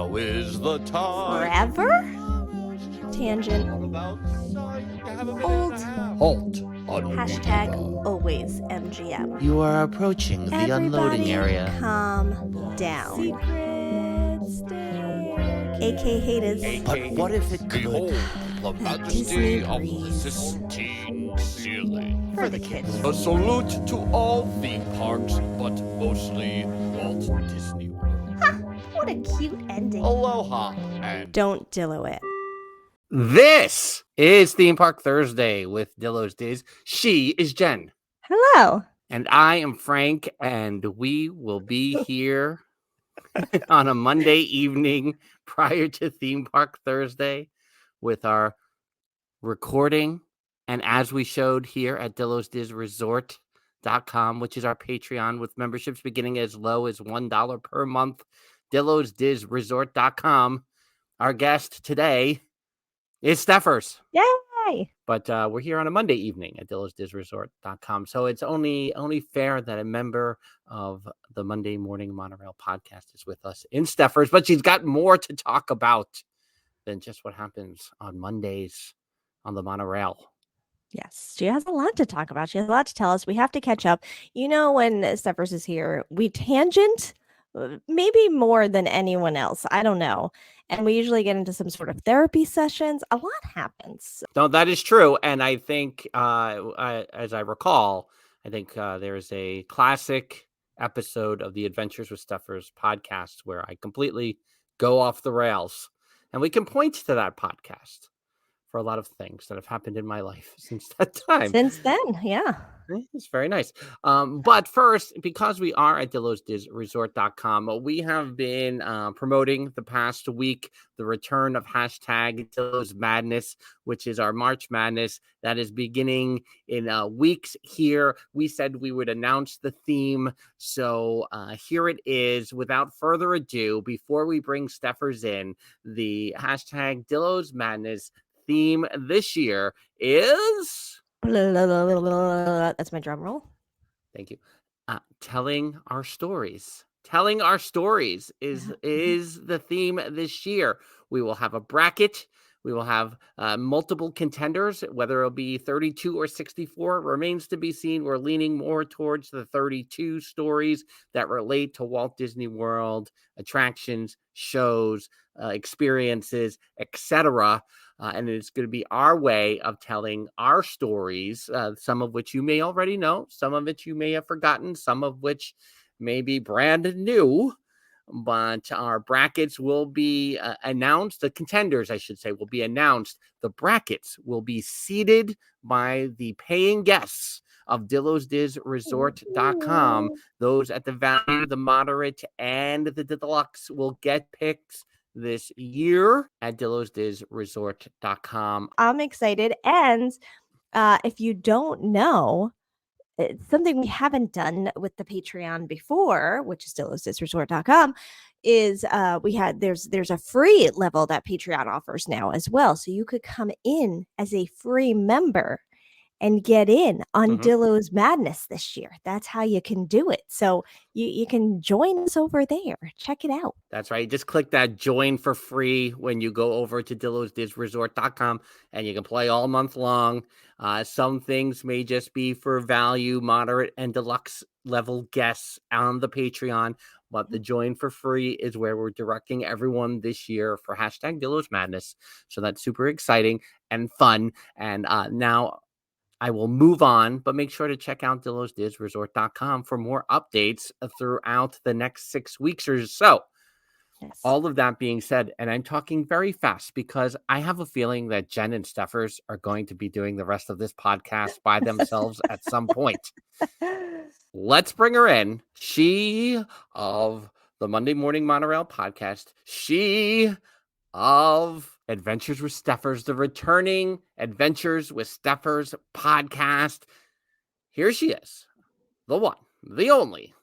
Now is the time. Forever? Tangent. Hold. Halt. Hashtag always MGM. You are approaching the unloading area. Calm down. AK haters. But what if it could? Behold, the majesty of the Sistine ceiling. For the kids. A salute to all theme parks, but mostly Walt Disney World. Ha! What a cute ending. Aloha and Don't Dillo it. This is Theme Park Thursday with Dillo's Diz. She is Jen. Hello. And I am Frank, and we will be here on a Monday evening prior to Theme Park Thursday with our recording. And as we showed here at DillosDizResort.com, which is our Patreon with memberships beginning as low as $1 per month, DillosDizResort.com. Our guest today is Stephers. Yay! But we're here on a Monday evening at DillosDizResort.com. So it's only fair that a member of the Monday Morning Monorail podcast is with us in Stephers. But she's got more to talk about than just what happens on Mondays on the monorail. Yes, she has a lot to talk about. She has a lot to tell us. We have to catch up. You know, when Stephers is here, we tangent maybe more than anyone else. I don't know. And we usually get into some sort of therapy sessions. A lot happens. No, that is true. And I think, as I recall, I think there's a classic episode of the Adventures with Stephers podcast where I completely go off the rails. And we can point to that podcast for a lot of things that have happened in my life since that time. Since then, yeah. It's very nice. But first, because we are at DillosDizResort.com, we have been promoting the past week the return of hashtag Dillo's Madness, which is our March Madness that is beginning in weeks here. We said we would announce the theme. So here it is. Without further ado, before we bring Stephers in, the hashtag Dillo's Madness theme this year is... That's my drum roll. Thank you. Telling our stories. Telling our stories is the theme this year. We will have a bracket. We will have multiple contenders, whether it'll be 32 or 64 remains to be seen. We're leaning more towards the 32 stories that relate to Walt Disney World, attractions, shows, experiences, etc. And it's going to be our way of telling our stories, some of which you may already know, some of which you may have forgotten, some of which may be brand new. But our brackets will be announced. The contenders, I should say, will be announced. The brackets will be seeded by the paying guests of DillosDizResort.com. Those at the value, the moderate, and the deluxe will get picks this year at DillosDizResort.com. I'm excited. And if you don't know, it's something we haven't done with the Patreon before, which is DillosDizResort.com, is there's a free level that Patreon offers now as well. So you could come in as a free member and get in on Dillo's Madness this year. That's how you can do it. So you can join us over there. Check it out. That's right. Just click that join for free when you go over to DillosDizResort.com, and you can play all month long. Some things may just be for value, moderate, and deluxe level guests on the Patreon, but the join for free is where we're directing everyone this year for hashtag Dillo's Madness. So that's super exciting and fun. And now I will move on, but make sure to check out DillosDizResort.com for more updates throughout the next 6 weeks or so. Yes. All of that being said, and I'm talking very fast because I have a feeling that Jen and Stephers are going to be doing the rest of this podcast by themselves at some point. Let's bring her in. She of the Monday Morning Monorail podcast. She of Adventures with Stephers, the returning Adventures with Stephers podcast. Here she is, the one, the only,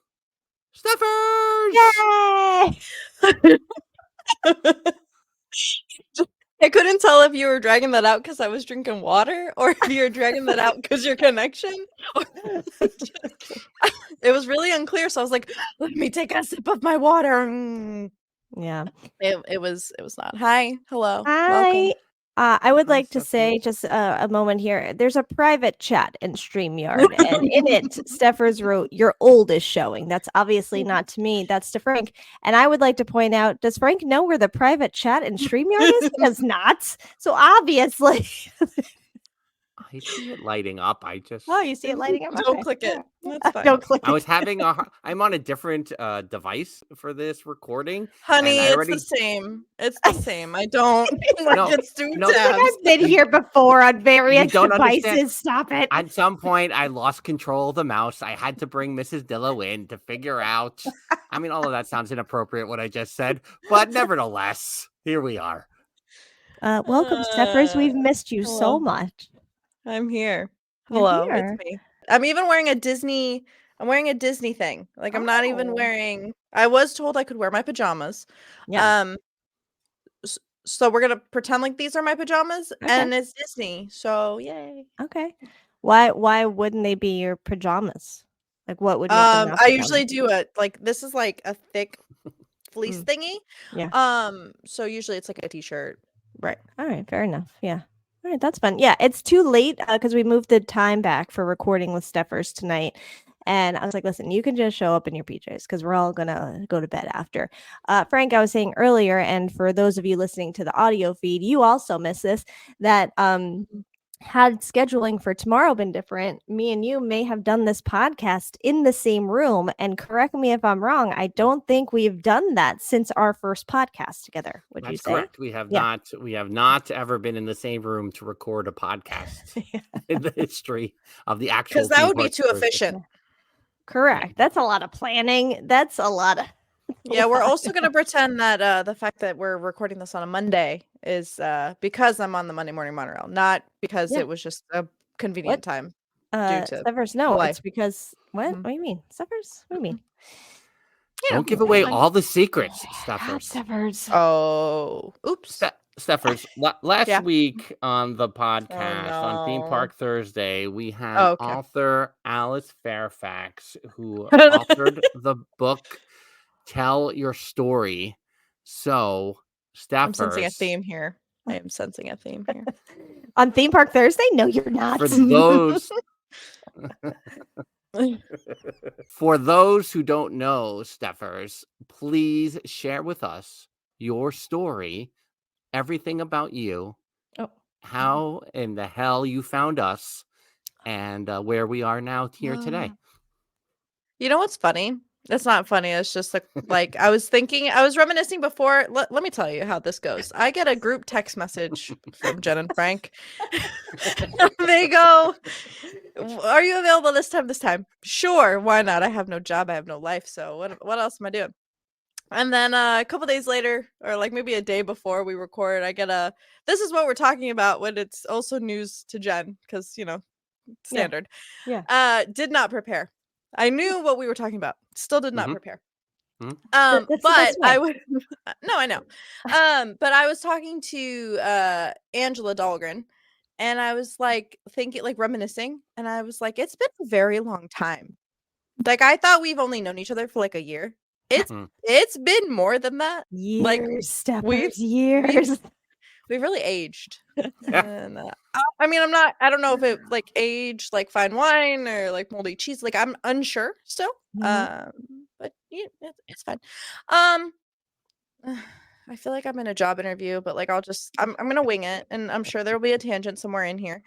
Stephers! Yay! I couldn't tell if you were dragging that out because I was drinking water or if you were dragging that out because your connection. It was really unclear. So I was like, let me take a sip of my water. Yeah. It was not. Hi, hello, Hi. welcome. I would Hi, like to say Stephanie. just a moment here. There's a private chat in StreamYard, and in it, Stephers wrote, "Your old is showing." That's obviously not to me. That's to Frank. And I would like to point out, does Frank know where the private chat in StreamYard is? He does not. So obviously, I see it lighting up. I just oh, you see it lighting up. Don't Okay. click it. Yeah. That's fine. Don't click I it. was having I'm on a different device for this recording. Honey, I it's already- the same. It's the same. I don't like No, it's two no. tabs. I've been here before on various don't devices. understand. Stop it. At some point, I lost control of the mouse. I had to bring Mrs. Dillo in to figure out. I mean, all of that sounds inappropriate, what I just said, but nevertheless, here we are. Welcome, Stephers. We've missed you hello. so much. I'm here. You're Hello, here. it's me. I'm even wearing a Disney. I'm wearing a Disney thing. Like I'm not even Oh. wearing. I was told I could wear my pajamas. Yeah. So we're gonna pretend like these are my pajamas, Okay. and it's Disney. So yay. Okay. Why wouldn't they be your pajamas? Like what would make them not I pajamas? usually do this is like a thick fleece thingy. Yeah. So usually it's like a t-shirt. Right. All right. Fair enough. Yeah. All right. That's fun. Yeah. It's too late because we moved the time back for recording with Stephers tonight. And I was like, listen, you can just show up in your PJs because we're all going to go to bed after. Frank, I was saying earlier, and for those of you listening to the audio feed, you also miss this, that had scheduling for tomorrow been different, me and you may have done this podcast in the same room. And correct me if I'm wrong, I don't think we've done that since our first podcast together. Would you That's say? correct. We have not ever been in the same room to record a podcast in the history of the actual. Because that Theme would be Park too Thursday. efficient. Correct. That's a lot of planning. That's a lot of. Yeah, we're also going to pretend that the fact that we're recording this on a Monday is because I'm on the Monday morning monorail, not because it was just a convenient time. Due to Stephers, no, life. it's because what? Mhm. What do you mean, Stephers? What do you mean? Don't give away all the secrets, God, Stephers. Stephers. Oh, oops. Stephers, last Yeah. week on the podcast on Theme no. Park Thursday, we had Oh, okay. author Alice Fairfax, who authored the book Tell Your Story. So, I'm sensing a Stephers, theme here. I am sensing a theme here. On Theme Park Thursday? No, you're not. For those who don't know, Stephers, please share with us your story, everything about you, how in the hell you found us, and where we are now here today. You know what's funny? It's not funny. It's just like I was reminiscing before. Let me tell you how this goes. I get a group text message from Jen and Frank. They go, "Are you available this time? Sure, why not? I have no job. I have no life. So what else am I doing?" And then a couple days later, or like maybe a day before we record, I get this is what we're talking about when it's also news to Jen, because standard. Yeah. Did not prepare. I knew what we were talking about. Still did not prepare. That's But I would no, I know. But I was talking to Angela Dahlgren, and I was like thinking, like reminiscing, and I was like, it's been a very long time. Like I thought we've only known each other for like a year. It's been more than that. Years, like Stephers, years. We've really aged. And, I mean, I don't know if it like aged like fine wine or like moldy cheese. Like I'm unsure still. But yeah, it's fine. I feel like I'm in a job interview, but like I'm gonna wing it, and I'm sure there'll be a tangent somewhere in here.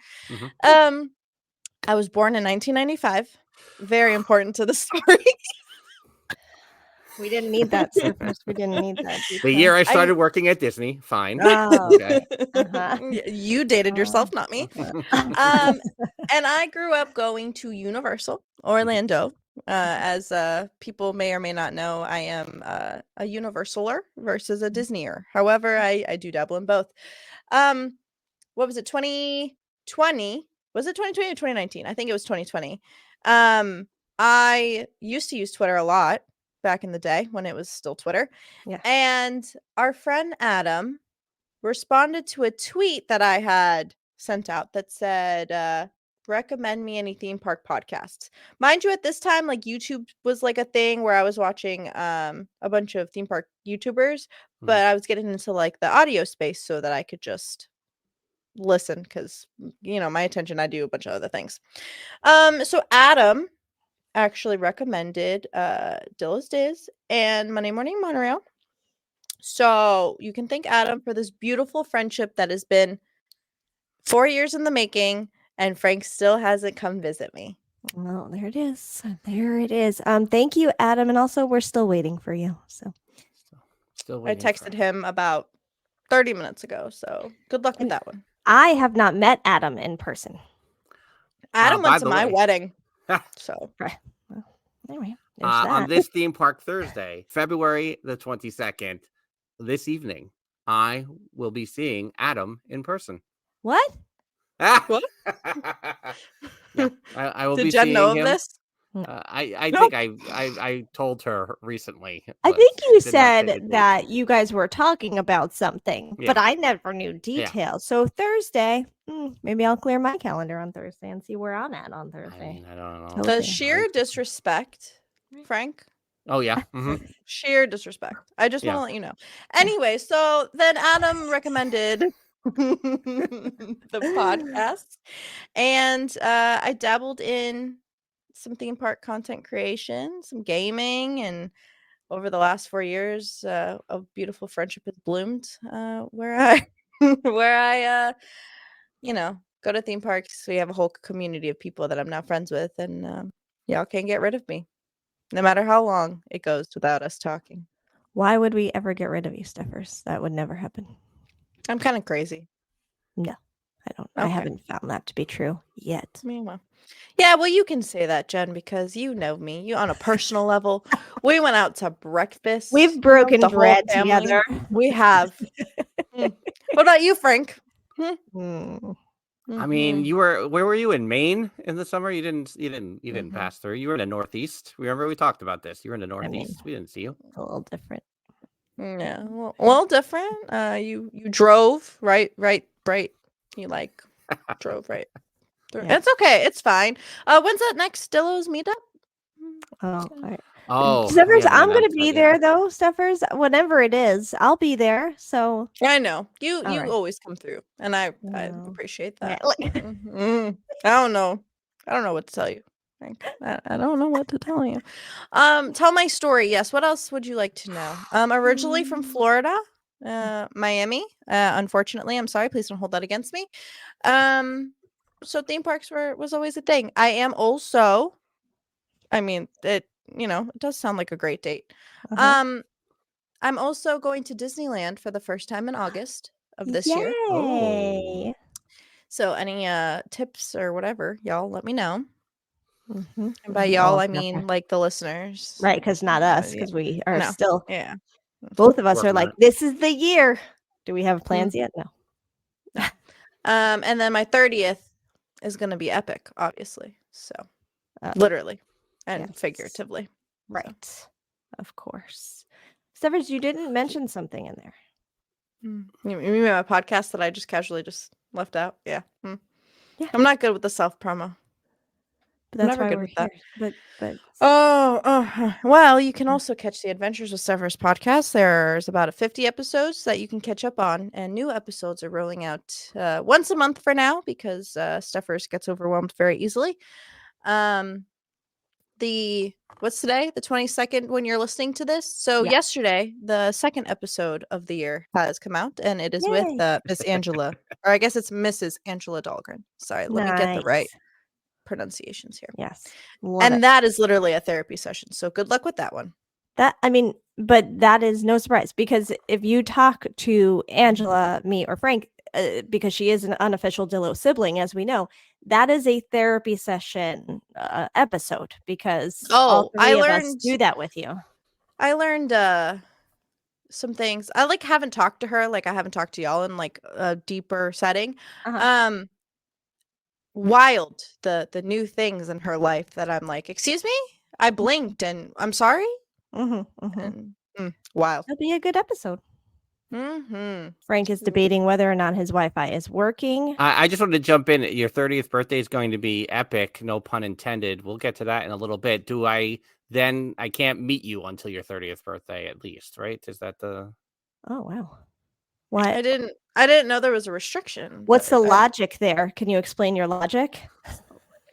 I was born in 1995. Very important to the story. We didn't need that, Stephers. We didn't need that. The year I started working at Disney. Fine. Oh, Okay. You dated yourself, not me. And I grew up going to Universal Orlando. As people may or may not know, I am a Universaler versus a Disneyer. However, I do dabble in both. What was it? 2020? Was it 2020 or 2019? I think it was 2020. I used to use Twitter a lot back in the day when it was still Twitter. Yeah. And our friend Adam responded to a tweet that I had sent out that said, recommend me any theme park podcasts. Mind you, at this time, like YouTube was like a thing where I was watching a bunch of theme park YouTubers, but I was getting into like the audio space so that I could just listen because my attention, I do a bunch of other things. So Adam actually recommended Dillo's Diz and Monday Morning Monorail. So you can thank Adam for this beautiful friendship that has been 4 years in the making, and Frank still hasn't come visit me. Well, there it is. There it is. Thank you, Adam, and also we're still waiting for you. So Still I waiting for texted him about 30 minutes ago, so good luck with that one. I have not met Adam in person. Adam by went to the my way- wedding. So Anyway, there's that. on this theme park Thursday, February the 22nd, this evening, I will be seeing Adam in person. What? What? Yeah, I will be did Jen seeing know of him. this? I No. think I told her recently. I but think you did not say the said date. that you guys were talking about something, but Yeah. I never knew details. So Thursday, maybe I'll clear my calendar on Thursday and see where I'm at on I Thursday. mean, I don't know. Okay. The sheer disrespect, Frank. Oh yeah. Mhm. Sheer disrespect. I just want Yeah. to let you know. Anyway, so then Adam recommended the podcast, and I dabbled in some theme park content creation, some gaming, and over the last 4 years, a beautiful friendship has bloomed. Where I, where I, go to theme parks. We have a whole community of people that I'm now friends with, and y'all can't get rid of me, no matter how long it goes without us talking. Why would we ever get rid of you, Stephers? That would never happen. I'm kind of crazy. No, I don't. I Okay. haven't found that to be true yet. Yeah, well, you can say that, Jen, because you know me. You on a personal level. We went out to breakfast. We've broken the whole bread family. together. We have. What about you, Frank? I mean, where were you in Maine in the summer? You didn't Mhm. pass through. You were in the Northeast. Remember we talked about this. You were in the mean- Northeast. We didn't see you. It's a little different. Yeah, well, different. You drove right. You drove right. Yeah. It's okay. It's fine. When's that next Dillo's meetup? Oh, all right. Oh, Stephers, we haven't I'm gonna announced be that yet. there though. Stephers, whenever it is, I'll be there. So I know you. All You right. always come through, and I No. appreciate Yeah, that. like- I don't know. I don't know what to tell you. Frank. I don't know what to tell you. Tell my story. Yes. What else would you like to know? Originally from Florida, Miami. Unfortunately, I'm sorry. Please don't hold that against me. So theme parks was always a thing. I am also. I mean, it does sound like a great date. Uh-huh. I'm also going to Disneyland for the first time in August of this year. Yay. So any tips or whatever, y'all let me know. Mhm, And by mhm. y'all, Oh, I okay. mean like the listeners. Right, because not us, yeah. because we are No. still. Yeah. Both of us are Working on like, it. this is the year. Do we have plans yet? No. And then my 30th is going to be epic, obviously. So Uh, literally and yes. figuratively. Right. Of course. Stephers, you didn't mention something in there. You mean my podcast that I just casually just left out? Yeah. Yeah. I'm not good with the self promo. But I'm that's never why good we're with that. here. But Well, you can also catch the Adventures with Stephers podcast. There's about 50 episodes that you can catch up on, and new episodes are rolling out once a month for now because Stephers gets overwhelmed very easily. What's today? The 22nd when you're listening to this. So Yeah. yesterday, the second episode of the year has come out, and it is with Yay. Miss Angela, or I guess it's Mrs. Angela Dahlgren. Sorry, let me get the right Nice. pronunciations here. Yes. Love And it. that is literally a therapy session. So good luck with that one. But that is no surprise because if you talk to Angela, me, or Frank, because she is an unofficial Dillo sibling, as we know, that is a therapy session episode because all I three of us learned- do that with you. I learned some things. I haven't talked to her, like I haven't talked to y'all in like a deeper setting. Uh-huh. Wild the new things in her life that I'm like, excuse me? I blinked and I'm sorry. Mm-hmm, mm-hmm. And, wild. That'll be a good episode. Mm-hmm. Frank is debating whether or not his Wi-Fi is working. I just wanted to jump in. Your 30th birthday is going to be epic, no pun intended. We'll get to that in a little bit. I can't meet you until your 30th birthday at least, right? Is that the Oh wow. What? I didn't know there was a restriction. What's the but logic there? Can you explain your logic?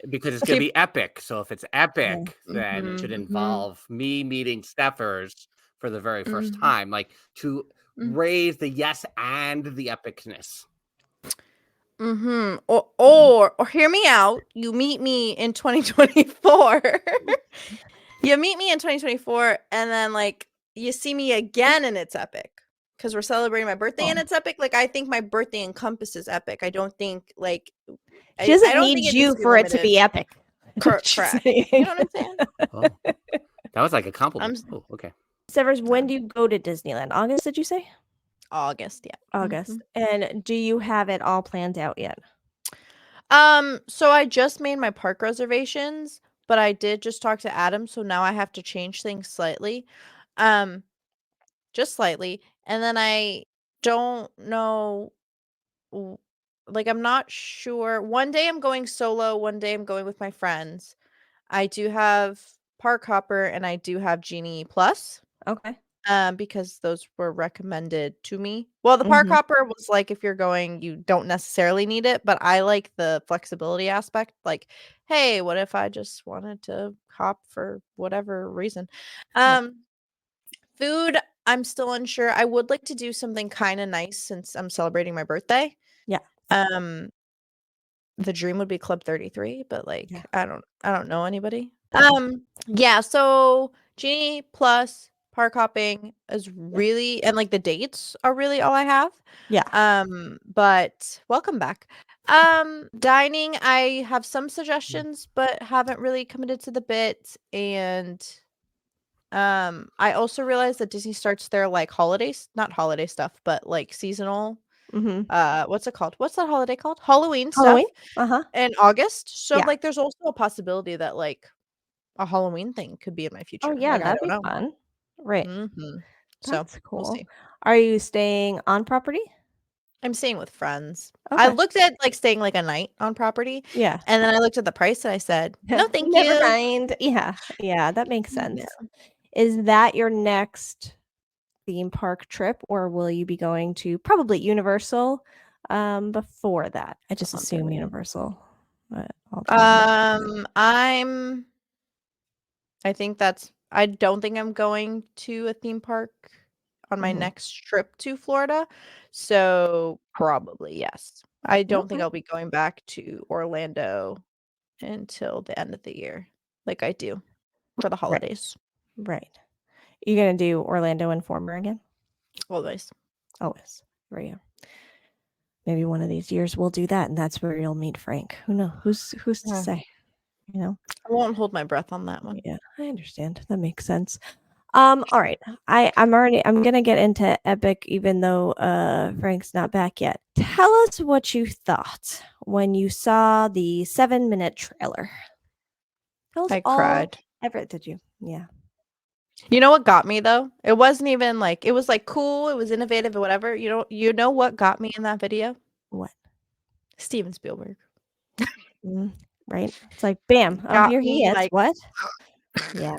because it's going to be epic. So if it's epic, Yeah. then it should Mhm, mhm. involve me meeting Stephers for the very first Mhm. time, like to Mhm. raise the yes and the epicness. Mm-hmm. Or hear me out. You meet me in 2024. You meet me in 2024, and then like you see me again, and it's epic because we're celebrating my birthday, and it's epic. Like I think my birthday encompasses epic. I don't think like She doesn't I don't need think it you needs to be for it to limited. be epic. Correct. She's You saying. know what I'm saying? Oh, that was like a compliment. Oh, okay. Severs, when do you go to Disneyland? August, did you say? August, yeah. August. And do you have it all planned out yet? So I just made my park reservations, but I did just talk to Adam, so now I have to change things slightly. Just slightly. And then I don't know like I'm not sure. One day I'm going solo, one day I'm going with my friends. I do have Park Hopper and I do have Genie Plus. Okay. Because those were recommended to me. Well, the Park Hopper was like, if you're going, you don't necessarily need it, but I like the flexibility aspect. Like, hey, what if I just wanted to hop for whatever reason? Food, I'm still unsure. I would like to do something kind of nice since I'm celebrating my birthday. Yeah. The dream would be Club 33, but like Yeah. I don't know anybody. Yeah, so Genie Plus park hopping is really and like the dates are really all I have. Yeah. But welcome back. Dining, I have some suggestions, but haven't really committed to the bit. And I also realized that Disney starts their like holidays, not holiday stuff, but like seasonal. What's it called? What's that holiday called? Halloween stuff in August. So Yeah. like there's also a possibility that like a Halloween thing could be in my future. Oh yeah, Like, I that'd don't be know. fun. Right. So That's we'll cool. see. Are you staying on property? I'm staying with friends. Okay. I looked at like staying like a night on property. Yeah. And then I looked at the price and I said, no, thank Never you. mind. Yeah. Yeah, that makes sense. Yeah. Is that your next theme park trip, or will you be going to probably Universal before that? I just assume Universal. But I don't think I'm going to a theme park on my next trip to Florida. So probably yes. I don't think I'll be going back to Orlando until the end of the year, like I do for the holidays. Right. You're gonna do Orlando Informer again? Always. Always. There you go. Maybe one of these years we'll do that, and that's where you'll meet Frank. Who knows? Who's to say? You know? I won't hold my breath on that one. Yeah, I understand. That makes sense. All right. I'm gonna get into Epic, even though Frank's not back yet. Tell us what you thought when you saw the 7-minute trailer. I cried. Did you? Yeah. You know what got me though? It wasn't even like it was like cool, it was innovative or whatever. You know what got me in that video? What? Steven Spielberg. Right? It's like bam, oh, here he is. Like, what? Yeah.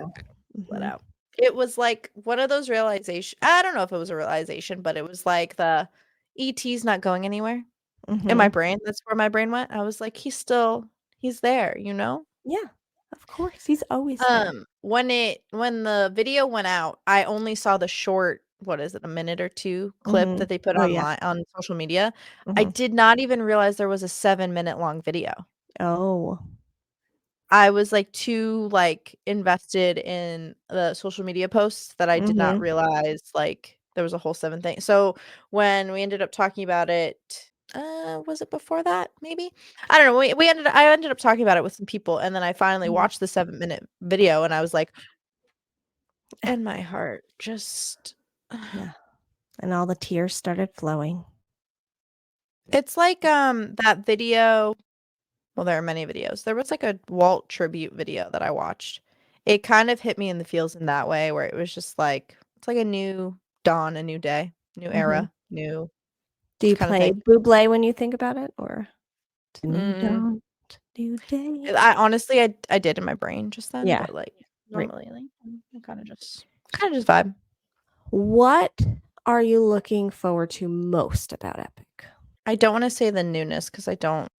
Let out. It was like one of those realizations. I don't know if it was a realization, but it was like the ET's not going anywhere. In my brain, that's where my brain went. I was like, he's there, you know? Yeah. Of course. He's always there. When the video went out, I only saw the short, what is it, a minute or two clip that they put online on social media. I did not even realize there was a 7-minute long video. Oh. I was like too like invested in the social media posts that I did not realize like there was a whole 7 thing. So when we ended up talking about it, was it before that? Maybe I don't know. I ended up talking about it with some people, and then I finally watched the 7-minute video, and I was like, and my heart just yeah, and all the tears started flowing. It's like that video. Well, there are many videos. There was like a Walt tribute video that I watched. It kind of hit me in the feels in that way, where it was just like it's like a new dawn, a new day. new era, new Do you kind of play thing. Buble when you think about it, or new Mm. dawn, new day? I honestly, I did in my brain just then, Yeah. but like Right. normally, like I kind of just vibe. What are you looking forward to most about Epic? I don't want to say the newness because I don't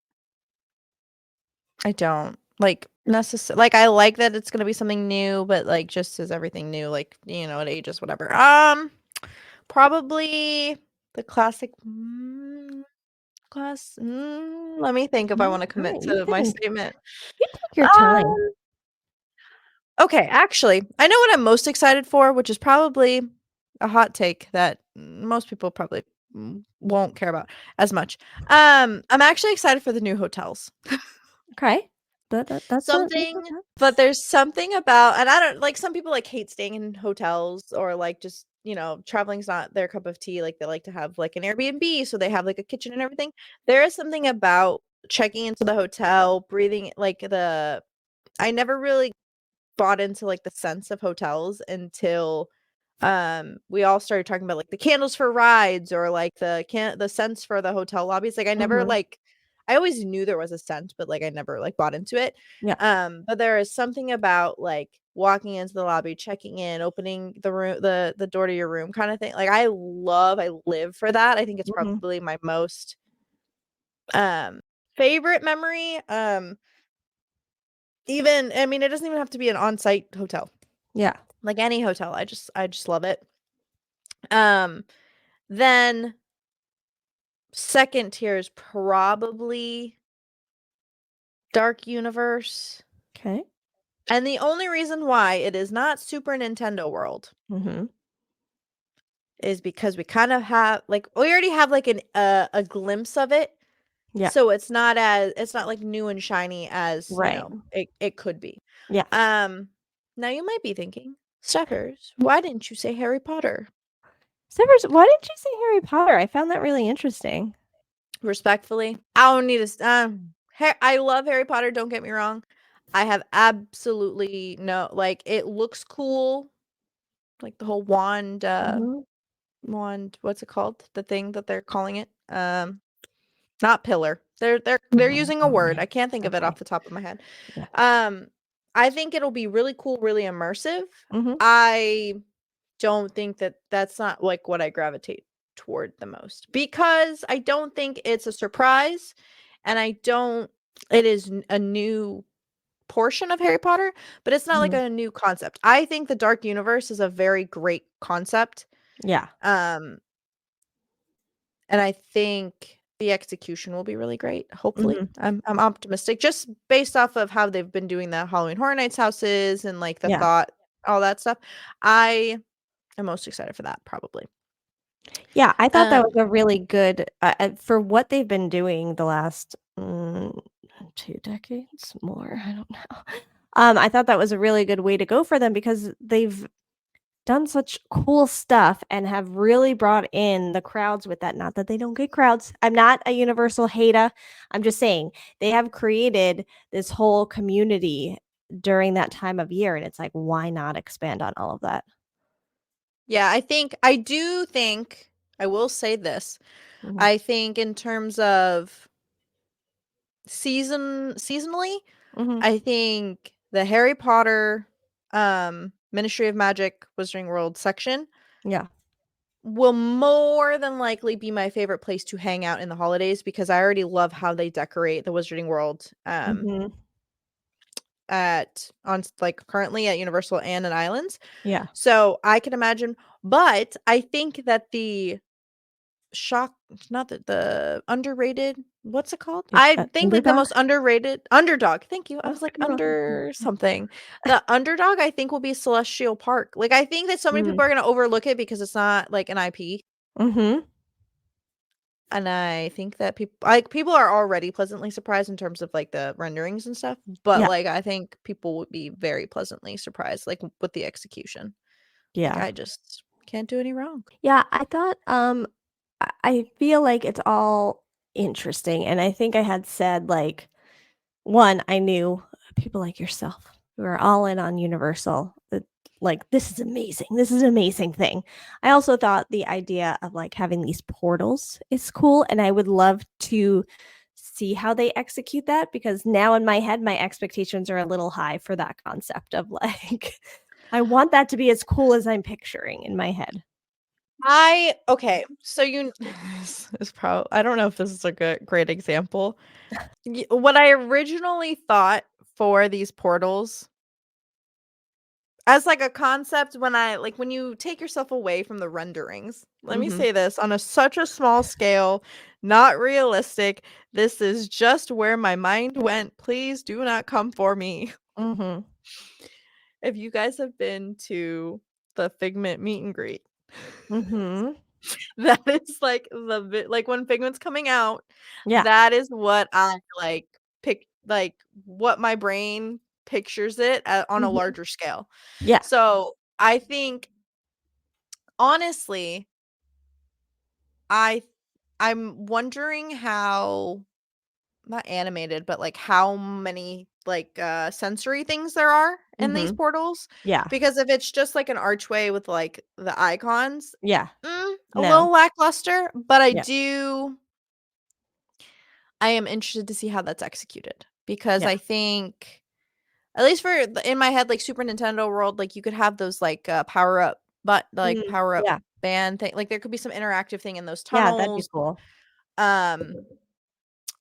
like necessarily like I like that it's gonna be something new, but like just as everything new, like you know, it ages whatever. Probably the classic class. Let me think if I want to commit You to my think. statement. You take your time. Okay, actually, I know what I'm most excited for, which is probably a hot take that most people probably won't care about as much. I'm actually excited for the new hotels. Okay. That's Something, but there's something about, and I don't like some people like hate staying in hotels or like just, you know, traveling's not their cup of tea. Like they like to have like an Airbnb, so they have like a kitchen and everything. There is something about checking into the hotel, breathing like I never really bought into like the sense of hotels until we all started talking about like the candles for rides or like the scents for the hotel lobbies. Like I never like I always knew there was a scent, but like I never like bought into it. Yeah. But there is something about like walking into the lobby, checking in, opening the room, the door to your room kind of thing. Like I live for that. I think it's probably my most favorite memory. Even I mean, it doesn't even have to be an on-site hotel. Yeah. Like any hotel. I just love it. Then second tier is probably Dark Universe. Okay. And the only reason why it is not Super Nintendo World is because we kind of have like we already have like a glimpse of it. Yeah. So it's not like new and shiny as you know it could be. Yeah. Now you might be thinking, Stephers, why didn't you say Harry Potter? Stephers, why didn't you say Harry Potter? I found that really interesting. Respectfully, I don't need to. I love Harry Potter. Don't get me wrong. I have absolutely no like. It looks cool, like the whole wand. Wand. What's it called? The thing that they're calling it. Not pillar. They're using a word. I can't think of it off the top of my head. Yeah. I think it'll be really cool, really immersive. Mm-hmm. I don't think that's not like what I gravitate toward the most because I don't think it's a surprise and it is a new portion of Harry Potter, but it's not like a new concept. I think the Dark Universe is a very great concept. Yeah. And I think the execution will be really great. Hopefully. I'm optimistic just based off of how they've been doing the Halloween Horror Nights houses and like the thought, all that stuff. I am most excited for that probably. Yeah, I thought that was a really good for what they've been doing the last 2 decades more. I don't know. I thought that was a really good way to go for them because they've done such cool stuff and have really brought in the crowds with that. Not that they don't get crowds. I'm not a Universal hater. I'm just saying they have created this whole community during that time of year, and it's like, why not expand on all of that? Yeah, I will say this. I think in terms of seasonally, I think the Harry Potter Ministry of Magic Wizarding World section will more than likely be my favorite place to hang out in the holidays because I already love how they decorate the Wizarding World currently at Universal and at Islands. Yeah. So I can imagine, but I think that the underrated, what's it called? I think like the most underrated underdog. Thank you. I was like under something. The underdog I think will be Celestial Park. Like I think that so many people are going to overlook it because it's not like an IP. And I think that people are already pleasantly surprised in terms of like the renderings and stuff, but like I think people would be very pleasantly surprised like with the execution. Yeah. Like, I just can't do any wrong. Yeah, I thought I feel like it's all interesting, and I think I had said like one, I knew people like yourself who are all in on Universal. like, this is amazing. This is an amazing thing. I also thought the idea of like having these portals is cool. And I would love to see how they execute that, because now in my head, my expectations are a little high for that concept of like, I want that to be as cool as I'm picturing in my head. Okay, so this is probably, I don't know if this is a great example. What I originally thought for these portals as like a concept, when you take yourself away from the renderings, let me say this on such a small scale, not realistic. This is just where my mind went. Please do not come for me. If you guys have been to the Figment meet and greet, that is like like when Figment's coming out. Yeah. That is what I like what my brain pictures it on a larger scale. Yeah. So I think honestly, I'm wondering how, not animated, but like how many like sensory things there are in these portals. Yeah. Because if it's just like an archway with like the icons, Yeah. a No. little lackluster. But Yeah. I am interested to see how that's executed, because Yeah. I think, at least in my head, like Super Nintendo World, like you could have those like power up Yeah. band thing. Like there could be some interactive thing in those Yeah, that'd be tunnels. cool.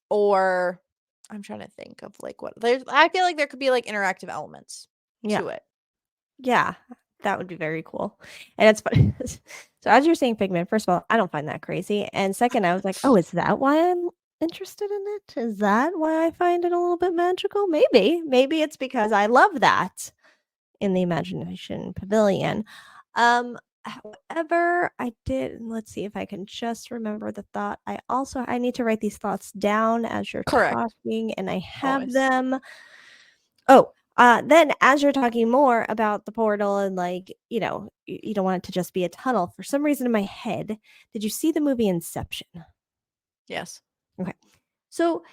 Or I'm trying to think of like I feel like there could be like interactive elements to it. Yeah, that would be very cool. And it's funny. So as you're saying Figment, first of all, I don't find that crazy. And second, I was like, oh, is that why I'm interested in it? Is that why I find it a little bit magical? Maybe it's because I love that in the Imagination Pavilion. However, let's see if I can just remember the thought. I need to write these thoughts down as you're Correct. talking, and I have Always. them. Then as you're talking more about the portal and like, you don't want it to just be a tunnel. For some reason in my head, did you see the movie Inception? Yes. Okay. So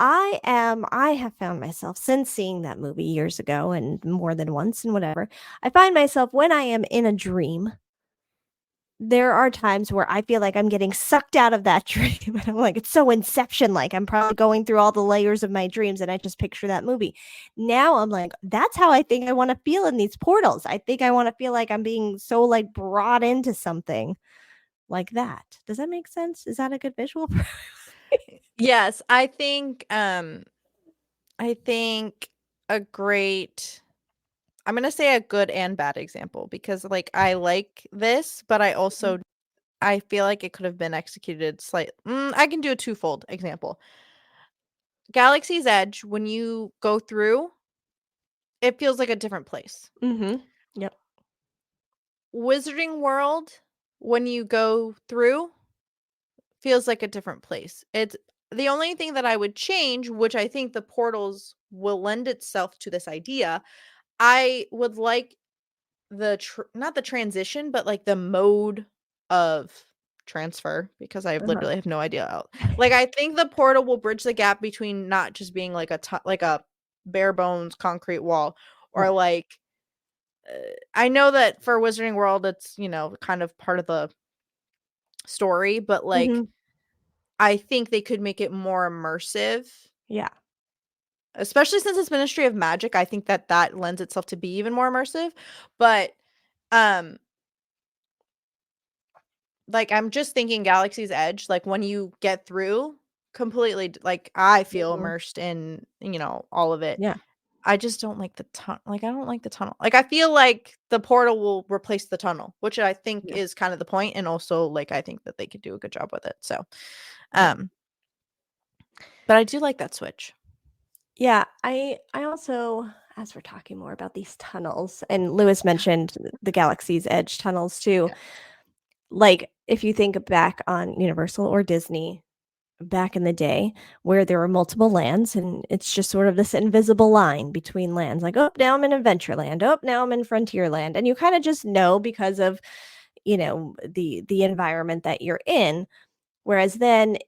I have found myself, since seeing that movie years ago and more than once and whatever, I find myself when I am in a dream, there are times where I feel like I'm getting sucked out of that dream. And I'm like, it's so Inception like. I'm probably going through all the layers of my dreams and I just picture that movie. Now I'm like, that's how I think I want to feel in these portals. I think I want to feel like I'm being so like brought into something like that. Does that make sense? Is that a good visual? Yes, I think I'm going to say a good and bad example, because like I like this, but I feel like it could have been executed slightly. I can do a twofold example. Galaxy's Edge, when you go through, it feels like a different place. Yep. Wizarding World, when you go through, feels like a different place. It's the only thing that I would change, which I think the portals will lend itself to this idea. I would like not the transition, but like the mode of transfer, because I literally have no idea. Like I think the portal will bridge the gap between not just being like a bare bones concrete wall, or like I know that for Wizarding World it's, kind of part of the story, but like I think they could make it more immersive. Yeah. Especially since it's Ministry of Magic, I think that lends itself to be even more immersive. But like I'm just thinking Galaxy's Edge, like when you get through completely, like I feel immersed in, all of it. Yeah. I just don't like the tunnel. Like I don't like the tunnel. Like I feel like the portal will replace the tunnel, which I think is kind of the point, and also like I think that they could do a good job with it. So but I do like that switch. Yeah, I also, as we're talking more about these tunnels, and Lewis mentioned the Galaxy's Edge tunnels too. Yeah. Like if you think back on Universal or Disney back in the day, where there were multiple lands and it's just sort of this invisible line between lands, like, oh, now I'm in Adventureland, oh, now I'm in Frontierland, and you kind of just know because of the environment that you're in. Whereas then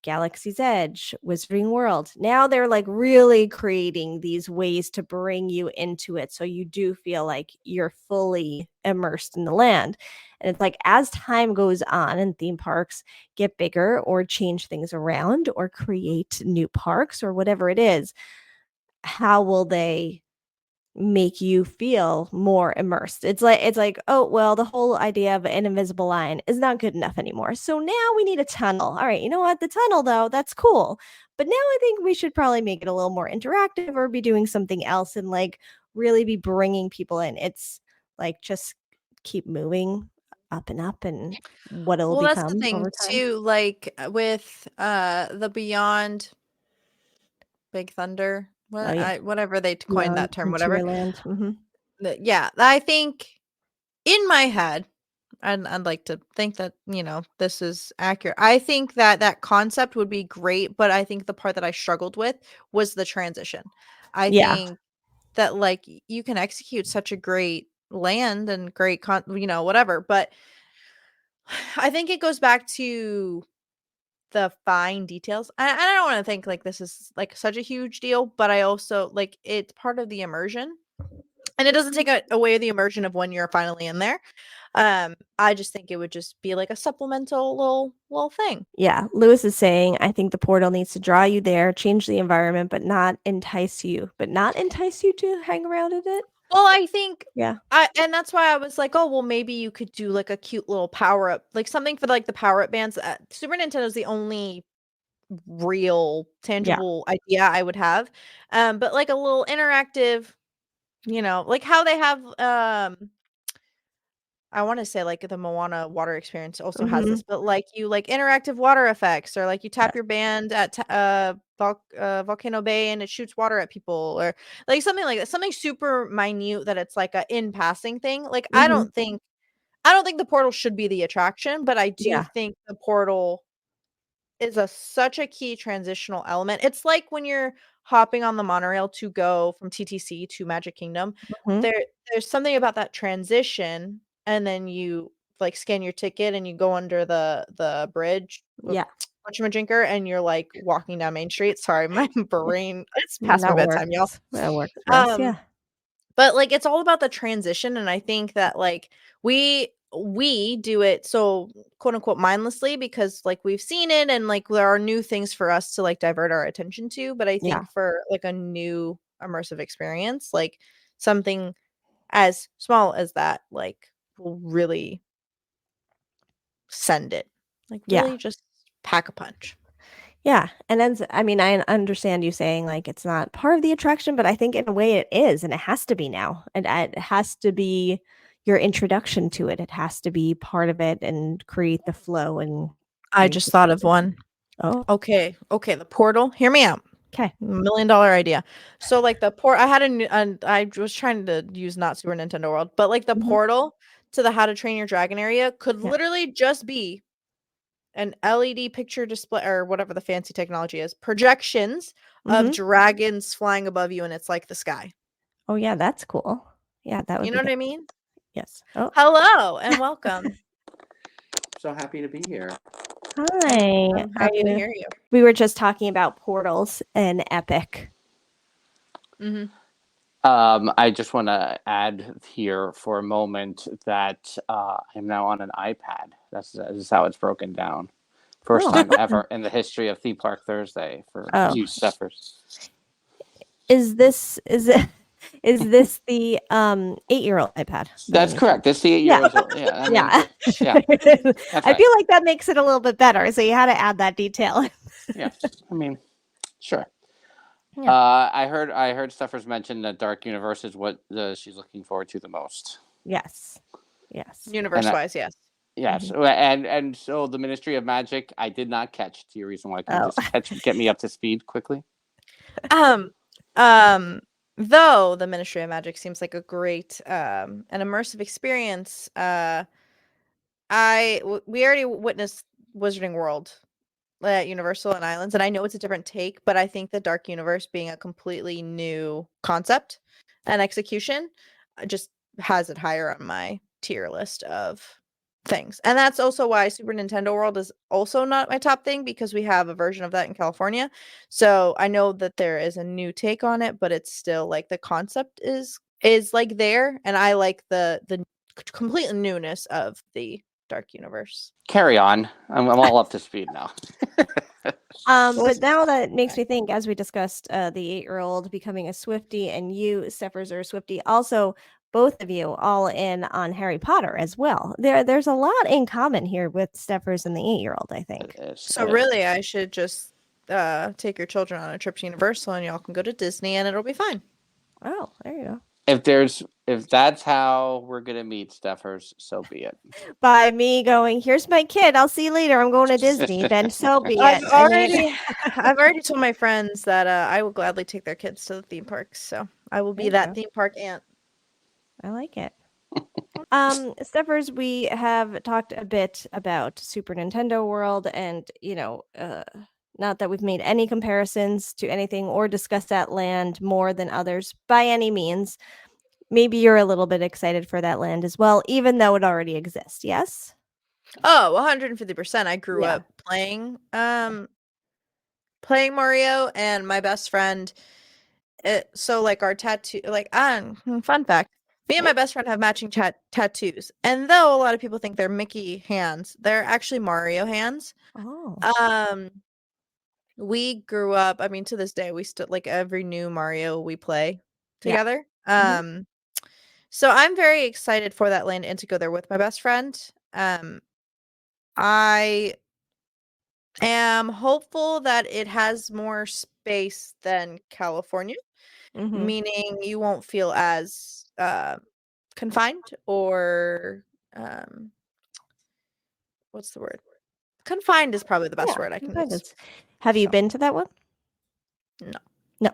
Galaxy's Edge, Wizarding World. Now they're like really creating these ways to bring you into it. So you do feel like you're fully immersed in the land. And it's like as time goes on and theme parks get bigger or change things around or create new parks or whatever it is, how will they make you feel more immersed? It's like, oh, well, the whole idea of an invisible line is not good enough anymore. So now we need a tunnel. All right, you know what? The tunnel, though, that's cool. But now I think we should probably make it a little more interactive or be doing something else and like really be bringing people in. It's like just keep moving up and what it'll Well, that's the become thing over time. too. Like with the Beyond Big Thunder, Oh, yeah. whatever they coined that term, whatever. Frontierland. Mhm. Yeah, I think in my head, and I'd like to think that this is accurate. I think that that concept would be great, but I think the part that I struggled with was the transition. I Yeah. think that like you can execute such a great land and great whatever, but I think it goes back to the fine details. I don't want to think like this is like such a huge deal, but I also like it's part of the immersion. And it doesn't take away the immersion of when you're finally in there. I just think it would just be like a supplemental little thing. Yeah, Lewis is saying, I think the portal needs to draw you there, change the environment, but not entice you to hang around in it. Well, I think Yeah. and that's why I was like, oh, well, maybe you could do like a cute little power up, like something for like the power up bands. Super Nintendo is the only real tangible idea I would have. But like a little interactive, like how they have I want to say like the Moana water experience also has this, but like you like interactive water effects, or like you tap your band at Volcano Bay and it shoots water at people, or like something like that, something super minute that it's like a in passing thing. Like I don't think the portal should be the attraction, but I do think the portal is such a key transitional element. It's like when you're hopping on the monorail to go from TTC to Magic Kingdom. There's something about that transition, and then you like scan your ticket and you go under the bridge with whatchamajinker, and you're like walking down Main Street. Sorry, my brain, it's past my bedtime, y'all. That works. Yeah. But like it's all about the transition, and I think that like we do it so quote unquote mindlessly because like we've seen it and like there are new things for us to like divert our attention to. But I think for like a new immersive experience, like something as small as that like will really send it. Like really just pack a punch. Yeah. And then, I mean, I understand you saying like it's not part of the attraction, but I think in a way it is, and it has to be now. And it has to be your introduction to it. It has to be part of it and create the flow. And I just thought of one. Oh, okay. The portal. Hear me out. Okay. $1 million idea. So like the I had I was trying to use not Super Nintendo World, but like the portal to the How to Train Your Dragon area could literally just be an LED picture display or whatever the fancy technology is, projections of dragons flying above you, and it's like the sky. Oh yeah, that's cool. Yeah, that would you know what I mean? Yes. Oh. Hello and welcome. So happy to be here. Hi. I'm happy to hear you. We were just talking about portals and EPIC. I just want to add here for a moment that I'm now on an iPad. This is how it's broken down. First time ever in the history of Theme Park Thursday for you Stephers. Is this the 8-year-old iPad? That's correct. This is the 8-year-old. Yeah. I feel like that makes it a little bit better. So you had to add that detail. Yeah. I mean, sure. Yeah. I heard Stephers mention that Dark Universe is what she's looking forward to the most. Yes. Universe-wise, yes. Yes, and so the Ministry of Magic, I did not catch. To your reason why, can you just get me up to speed quickly? Though the Ministry of Magic seems like a great an immersive experience, we already witnessed Wizarding World at Universal and Islands, and I know it's a different take, but I think the Dark Universe being a completely new concept and execution just has it higher on my tier list of things. And that's also why Super Nintendo World is also not my top thing, because we have a version of that in California. So I know that there is a new take on it, but it's still like the concept is like there, and I like the complete newness of the Dark Universe. Carry on. I'm all up to speed now. But now that makes me think, as we discussed, the 8-year-old becoming a Swiftie, and you, Stephers, are a Swiftie. Also, both of you all in on Harry Potter as well. There's a lot in common here with Stephers and the 8-year-old, I think. So really, I should just take your children on a trip to Universal, and y'all can go to Disney, and it'll be fine. Oh, there you go. If that's how we're gonna meet, Stephers, so be it. By me going, here's my kid. I'll see you later. I'm going to Disney. Then so be it. I've already told my friends that I will gladly take their kids to the theme parks. So I will be that theme park aunt. I like it. Stephers, we have talked a bit about Super Nintendo World, and not that we've made any comparisons to anything or discussed that land more than others by any means. Maybe you're a little bit excited for that land as well, even though it already exists. Yes? Oh, 150%. I grew up playing Mario, and my best friend. So like our tattoo, fun fact. Me and my best friend have matching tattoos. And though a lot of people think they're Mickey hands, they're actually Mario hands. Oh. We grew up, I mean, to this day, we still like every new Mario we play together. So I'm very excited for that land and to go there with my best friend. I am hopeful that it has more space than California, meaning you won't feel as confined or what's the word? Confined is probably the best word I can use. Have you been to that one? No.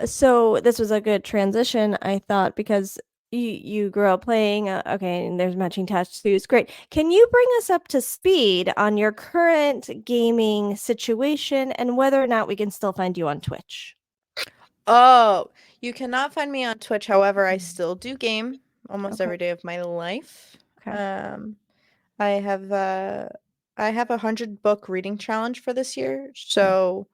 So this was a good transition, I thought, because you grew up playing. Okay, and there's matching tattoos. Great. Can you bring us up to speed on your current gaming situation and whether or not we can still find you on Twitch? Oh, you cannot find me on Twitch. However, I still do game almost every day of my life. Okay. I have a 100-book reading challenge for this year, so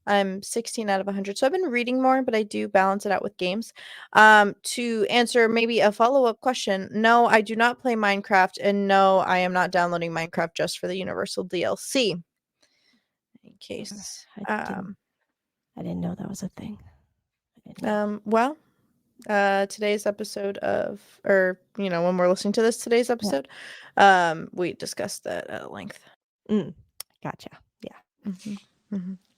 I'm 16 out of 100. So I've been reading more, but I do balance it out with games. To answer maybe a follow-up question, no, I do not play Minecraft, and no, I am not downloading Minecraft just for the Universal DLC. In case I didn't know that was a thing. Well, today's episode when we're listening to this, today's episode, we discussed that at length. Gotcha. Yeah.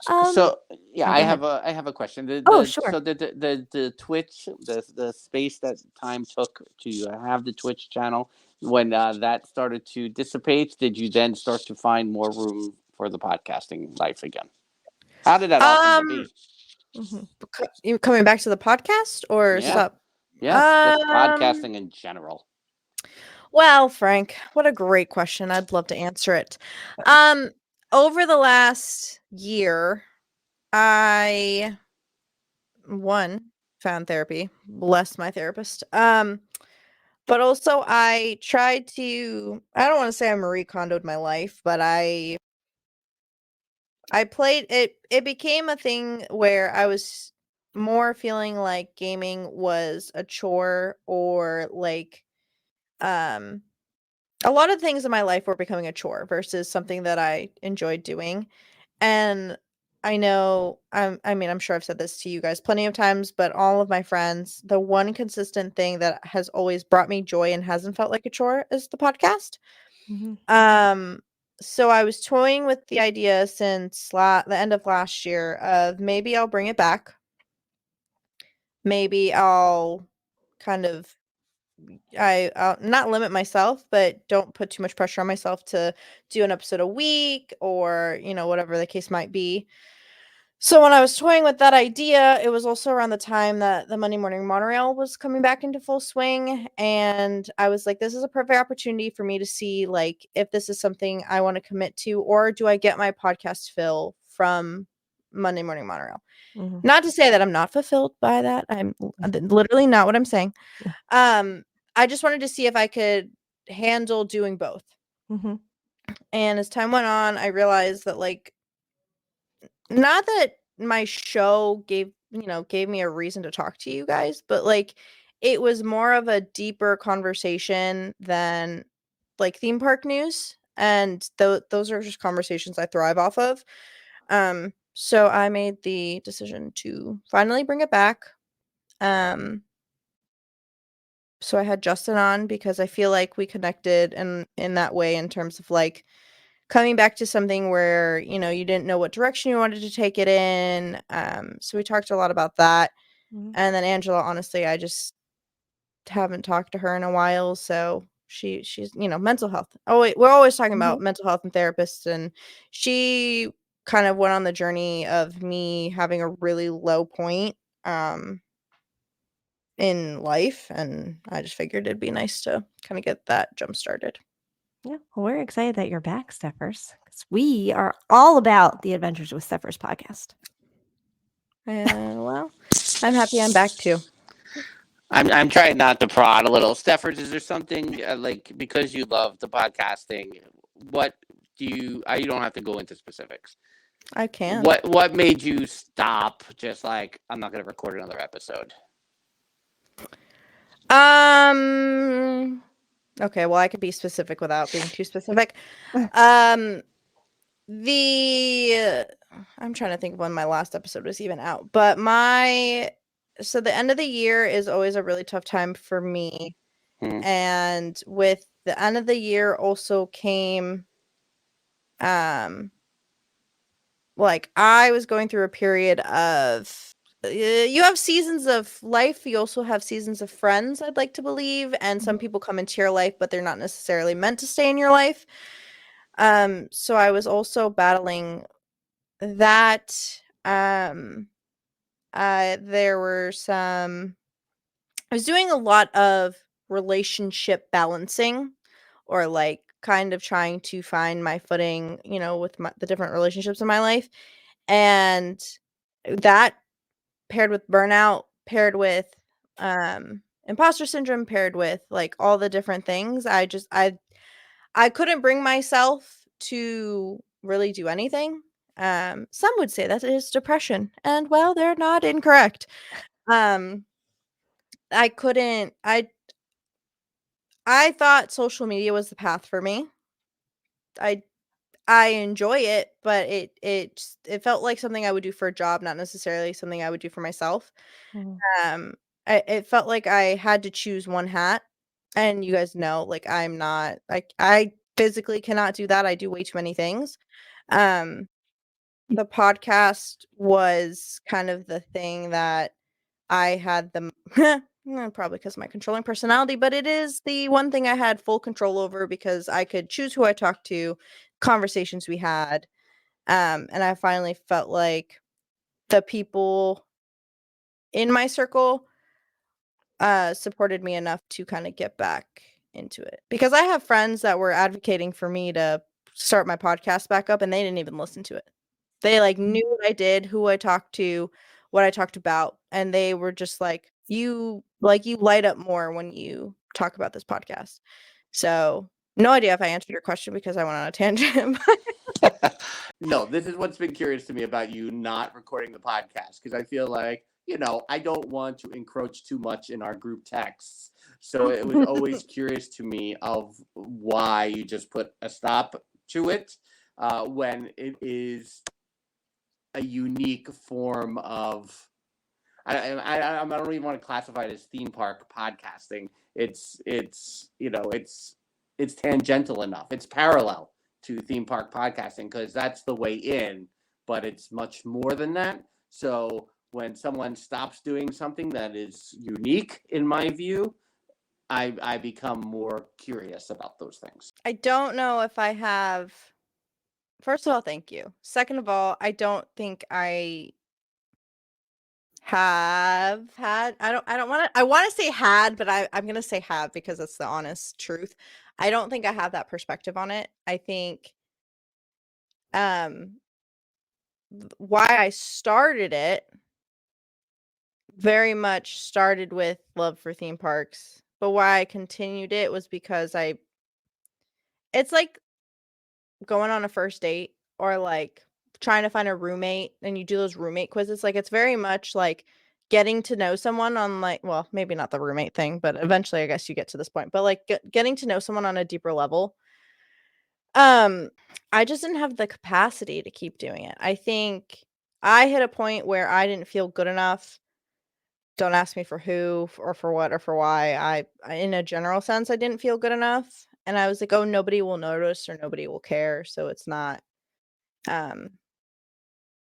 So yeah, I ahead. have a question. Sure. So the Twitch, the space that time took to have the Twitch channel, when that started to dissipate, did you then start to find more room for the podcasting life again? How did that all come to be? You coming back to the podcast or stop? Yes, just podcasting in general. Well, Frank, what a great question. I'd love to answer it. Over the last year, I found therapy, bless my therapist. But also I tried to, I don't want to say I Marie Kondoed my life, but I played it. It became a thing where I was more feeling like gaming was a chore, or like a lot of things in my life were becoming a chore versus something that I enjoyed doing. And I know, I'm sure I've said this to you guys plenty of times, but all of my friends, the one consistent thing that has always brought me joy and hasn't felt like a chore is the podcast. So I was toying with the idea since the end of last year of maybe I'll bring it back. Maybe I'll kind of, I'll not limit myself, but don't put too much pressure on myself to do an episode a week or, whatever the case might be. So when I was toying with that idea, it was also around the time that the Monday Morning Monorail was coming back into full swing. And I was like, this is a perfect opportunity for me to see, like, if this is something I want to commit to, or do I get my podcast fill from Monday Morning Monorail? Not to say that I'm not fulfilled by that. I'm literally not what I'm saying. I just wanted to see if I could handle doing both. Mhm. And as time went on, I realized that like not that my show gave me a reason to talk to you guys, but like it was more of a deeper conversation than like theme park news, and those are just conversations I thrive off of. So I made the decision to finally bring it back. So I had Justin on because I feel like we connected in that way, in terms of like coming back to something where, you didn't know what direction you wanted to take it in. So we talked a lot about that. Mhm. And then Angela, honestly, I just haven't talked to her in a while. So she's, mental health. Oh, wait, we're always talking about mental health and therapists. And she kind of went on the journey of me having a really low point in life. And I just figured it'd be nice to kind of get that jump started. Yeah, well, we're excited that you're back, Stephers, because we are all about the Adventures with Stephers podcast. Well, I'm happy I'm back too. I'm trying not to prod a little. Stephers, is there something like, because you love the podcasting, what do you? You don't have to go into specifics. I can. What made you stop? Just like, I'm not going to record another episode. Okay, well, I could be specific without being too specific. I'm trying to think of when my last episode was even out, but so the end of the year is always a really tough time for me. And with the end of the year also came, like I was going through a period of, you have seasons of life, you also have seasons of friends, I'd like to believe, and some people come into your life, but they're not necessarily meant to stay in your life. So I was also battling that. There were some, I was doing a lot of relationship balancing, or like kind of trying to find my footing, with the different relationships in my life. And that paired with burnout, paired with imposter syndrome, paired with like all the different things, I couldn't bring myself to really do anything. Some would say that it is depression, and well, they're not incorrect. I couldn't. I thought social media was the path for me. I enjoy it, but it felt like something I would do for a job, not necessarily something I would do for myself. It felt like I had to choose one hat, and you guys know, like I'm not like, I physically cannot do that. I do way too many things. The podcast was kind of the thing that I had the probably because of my controlling personality, but it is the one thing I had full control over, because I could choose who I talked to, conversations we had. And I finally felt like the people in my circle supported me enough to kind of get back into it, because I have friends that were advocating for me to start my podcast back up, and they didn't even listen to it. They like knew what I did, who I talked to, what I talked about, and they were just like, you light up more when you talk about this podcast. So no idea if I answered your question, because I went on a tangent. No, this is what's been curious to me about you not recording the podcast, because I feel like, I don't want to encroach too much in our group texts. So it was always curious to me of why you just put a stop to it when it is a unique form of, I don't even want to classify it as theme park podcasting. It's tangential enough. It's parallel to theme park podcasting, because that's the way in, but it's much more than that. So when someone stops doing something that is unique, in my view, I become more curious about those things. I don't know if I have. First of all, thank you. Second of all, I don't think I have had. I don't want to. I want to say had, but I'm gonna say have, because it's the honest truth. I don't think I have that perspective on it. I think why I started it very much started with love for theme parks, but why I continued it was because I it's like going on a first date or like trying to find a roommate and you do those roommate quizzes. Like it's very much like getting to know someone on like, well, maybe not the roommate thing, but eventually I guess you get to this point, but like getting to know someone on a deeper level. I just didn't have the capacity to keep doing it. I think I hit a point where I didn't feel good enough. Don't ask me for who or for what or for why. I in a general sense, I didn't feel good enough. And I was like, oh, nobody will notice or nobody will care. So it's not,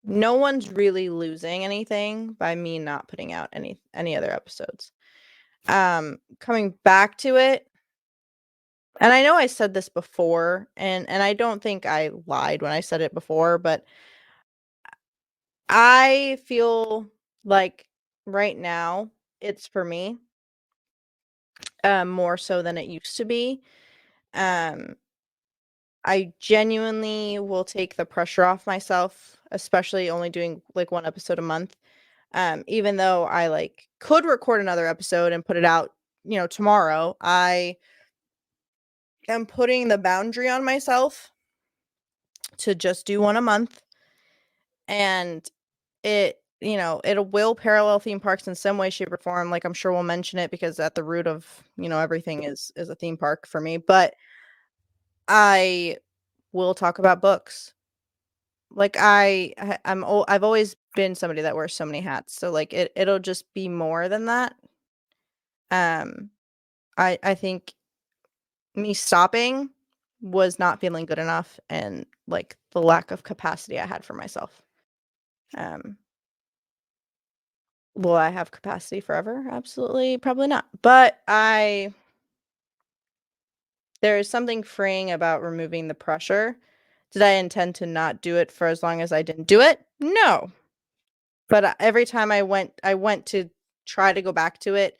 no one's really losing anything by me not putting out any other episodes. Coming back to it, and I know I said this before, and I don't think I lied when I said it before, but I feel like right now it's for me, more so than it used to be. I genuinely will take the pressure off myself, especially only doing like one episode a month. Even though I like could record another episode and put it out, tomorrow, I am putting the boundary on myself to just do one a month. And it will parallel theme parks in some way, shape, or form. Like I'm sure we'll mention it because at the root of, everything is a theme park for me. But I will talk about books. Like I've always been somebody that wears so many hats. So like it'll just be more than that. I think me stopping was not feeling good enough and like the lack of capacity I had for myself. Will I have capacity forever? Absolutely, probably not. But there is something freeing about removing the pressure. Did I intend to not do it for as long as I didn't do it? No. But every time I went to try to go back to it,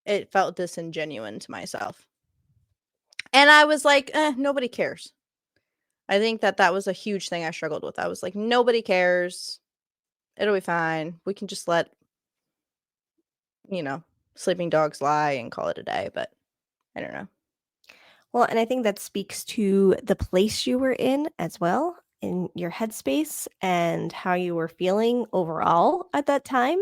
it felt disingenuous to myself. And I was like, nobody cares. I think that was a huge thing I struggled with. I was like, nobody cares. It'll be fine. We can just let, sleeping dogs lie and call it a day. But I don't know. Well, and I think that speaks to the place you were in as well, in your headspace and how you were feeling overall at that time.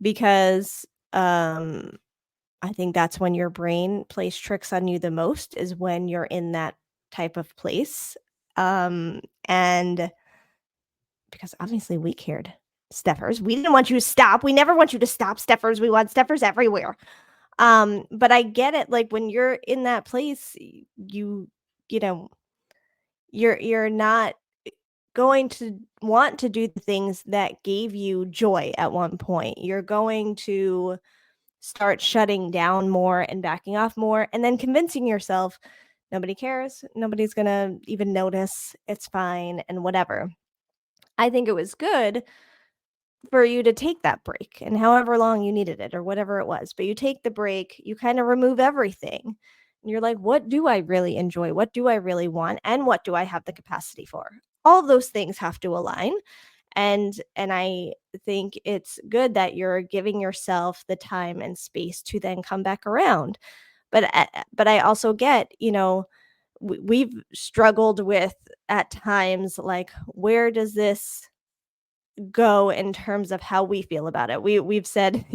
Because I think that's when your brain plays tricks on you the most, is when you're in that type of place. And because obviously we cared, Stephers. We didn't want you to stop. We never want you to stop, Stephers. We want Stephers everywhere. But I get it. Like when you're in that place, you're not going to want to do the things that gave you joy at one point. You're going to start shutting down more and backing off more, and then convincing yourself nobody cares, nobody's gonna even notice, it's fine, and whatever. I think it was good for you to take that break, and however long you needed it or whatever it was, but you take the break, you kind of remove everything, and you're like, what do I really enjoy, what do I really want, and what do I have the capacity for? All of those things have to align. And I think it's good that you're giving yourself the time and space to then come back around. But I also get, we've struggled with at times, like, where does this go in terms of how we feel about it? We've said,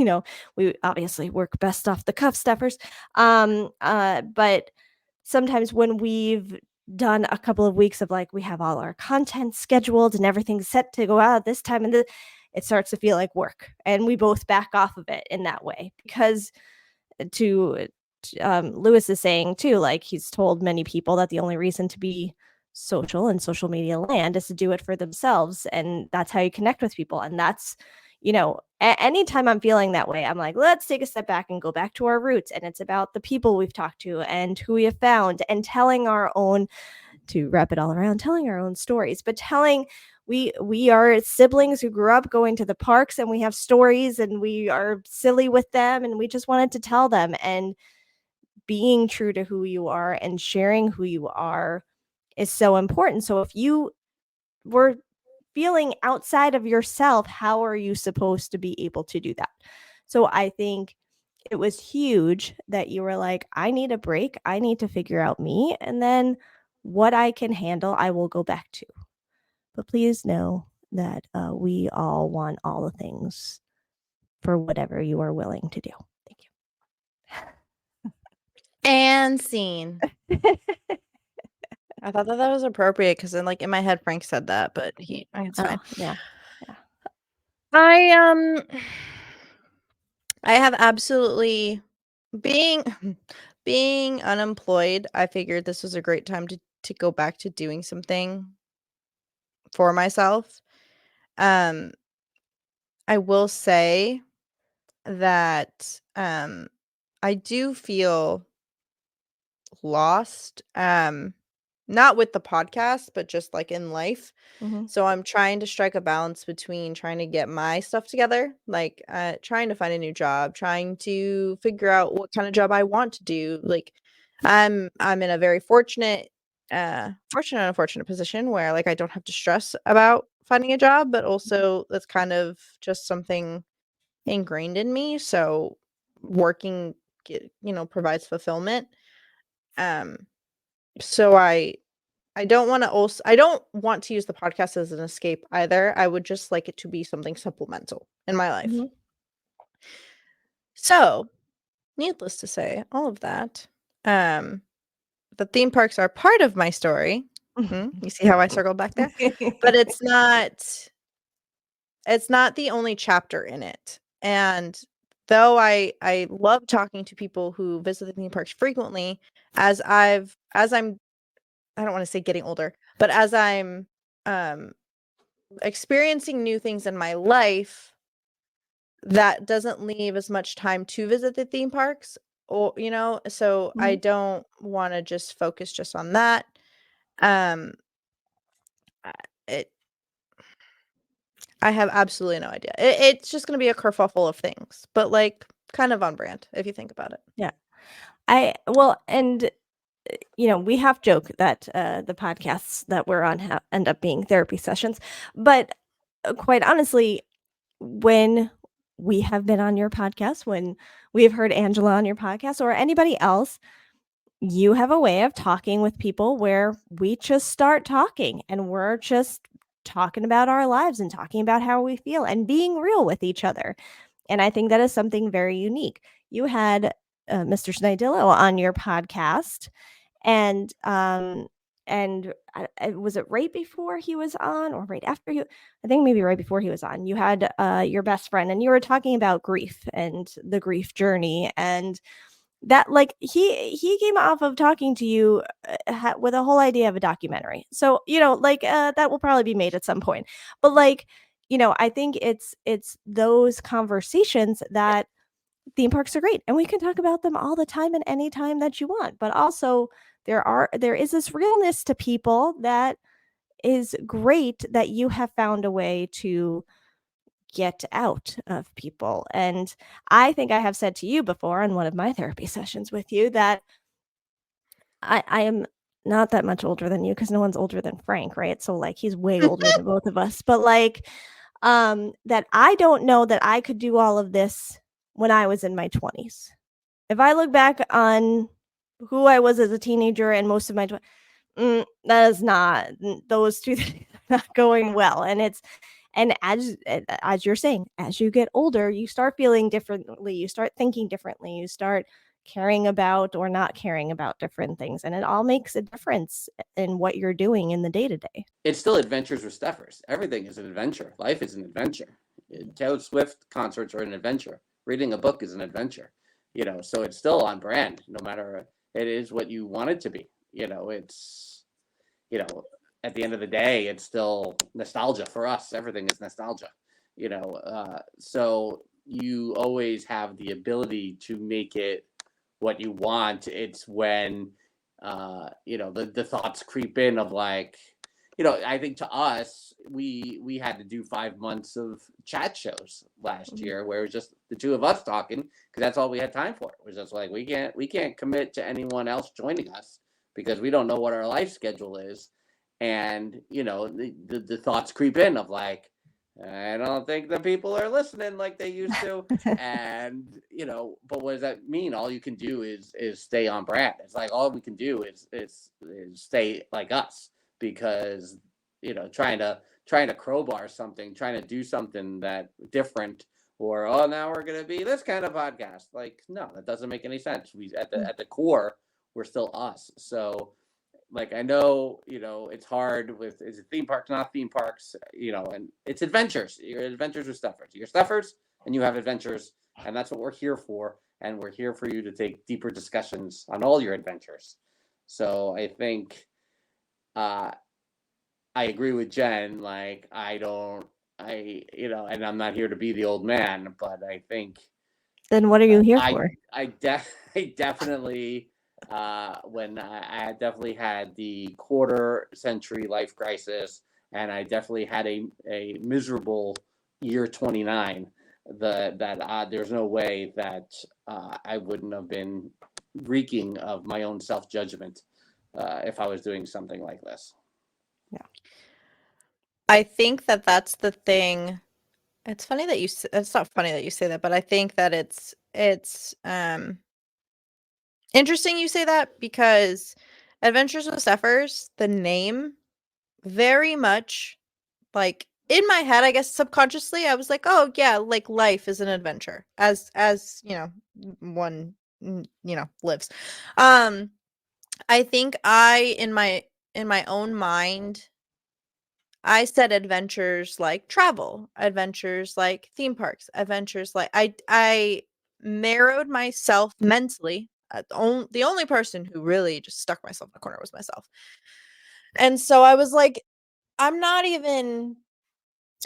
we obviously work best off the cuff, Stephers. But sometimes when we've done a couple of weeks of like, we have all our content scheduled and everything's set to go out at this time, and it starts to feel like work, and we both back off of it in that way. Because Lewis is saying too, like he's told many people that the only reason to be social and social media land is to do it for themselves, and that's how you connect with people. And that's, anytime I'm feeling that way, I'm like, let's take a step back and go back to our roots. And it's about the people we've talked to and who we have found, and telling our own, to wrap it all around, telling our own stories, but we are siblings who grew up going to the parks, and we have stories, and we are silly with them, and we just wanted to tell them. And being true to who you are and sharing who you are is so important. So if you were feeling outside of yourself, how are you supposed to be able to do that? So I think it was huge that you were like, I need a break. I need to figure out me. And then what I can handle, I will go back to. But please know that we all want all the things for whatever you are willing to do. Thank And scene. you. I thought that was appropriate because then, like, in my head, Frank said that, but it's fine. Yeah. I have absolutely being unemployed. I figured this was a great time to go back to doing something for myself. I will say that I do feel lost. Not with the podcast, but just like in life. Mhm. So I'm trying to strike a balance between trying to get my stuff together, like trying to find a new job, trying to figure out what kind of job I want to do. Like I'm in a very fortunate and unfortunate position where like I don't have to stress about finding a job, but also that's kind of just something ingrained in me. So working provides fulfillment. So I don't want to use the podcast as an escape either. I would just like it to be something supplemental in my life. Mhm. So, needless to say, all of that, the theme parks are part of my story. You see how I circled back there? But it's not the only chapter in it. And though I love talking to people who visit the theme parks frequently, as I'm I don't want to say getting older, but as I'm experiencing new things in my life, that doesn't leave as much time to visit the theme parks, or so I Mhm. don't want to just focus just on that. Um, it I have absolutely no idea. It's just going to be a kerfuffle of things, but like kind of on brand if you think about it. Yeah. And we half joke that the podcasts that we're on end up being therapy sessions, but quite honestly, when we have been on your podcast, when we have heard Angela on your podcast or anybody else, you have a way of talking with people where we just start talking and we're just talking about our lives and talking about how we feel and being real with each other. And I think that is something very unique. You had Mr. Dillo on your podcast, and was it right before he was on or right after I think maybe right before he was on, you had your best friend and you were talking about grief and the grief journey, and that like he came off of talking to you with a whole idea of a documentary. So that will probably be made at some point, but I think it's those conversations that theme parks are great, and we can talk about them all the time and any time that you want, but also there is this realness to people that is great, that you have found a way to get out of people. And I think I have said to you before in one of my therapy sessions with you that I am not that much older than you, because no one's older than Frank, right? So like he's way older than both of us, but that I don't know that I could do all of this when I was in my 20s. If I look back on who I was as a teenager and most of my that is not, those two things are not going well. And as you're saying, as you get older, you start feeling differently, you start thinking differently, you start caring about or not caring about different things, and it all makes a difference in what you're doing in the day-to-day. It's still adventures with Stephers. Everything is an adventure. Life is an adventure. Taylor Swift concerts are an adventure. Reading a book is an adventure. So it's still on brand, no matter, it is what you want it to be. It's, at the end of the day, it's still nostalgia for us. Everything is nostalgia, so you always have the ability to make it what you want. It's when, the thoughts creep in of like, I think to us, we had to do 5 months of chat shows last year where it was just the two of us talking, because that's all we had time for. It was just like, we can't commit to anyone else joining us because we don't know what our life schedule is. And, the thoughts creep in of like, I don't think the people are listening like they used to. And, but what does that mean? All you can do is stay on brand. It's like all we can do is stay like us, because, trying to crowbar something, trying to do something that different, or now we're gonna be this kind of podcast. Like, no, that doesn't make any sense. We at the core, we're still us. So, like, I know, it's hard with, is it theme parks, not theme parks, and it's adventures. You're adventures with Stephers. You're Stephers and you have adventures, and that's what we're here for. And we're here for you to take deeper discussions on all your adventures. So I think I agree with Jen. Like, and I'm not here to be the old man, but I think. Then what are you here for? I definitely. When I definitely had the quarter century life crisis, and I definitely had a miserable year 29, that there's no way that I wouldn't have been reeking of my own self-judgment if I was doing something like this. Yeah. I think that that's the thing. It's funny that it's not funny that you say that, but I think that it's interesting you say that, because Adventures with Stephers, the name, very much, like, in my head, I guess subconsciously, I was like, oh yeah, like life is an adventure, as one lives. I think in my own mind, I said adventures like travel, adventures like theme parks, adventures like I narrowed myself mentally. The only person who really just stuck myself in a corner was myself. And so I was like, I'm not even,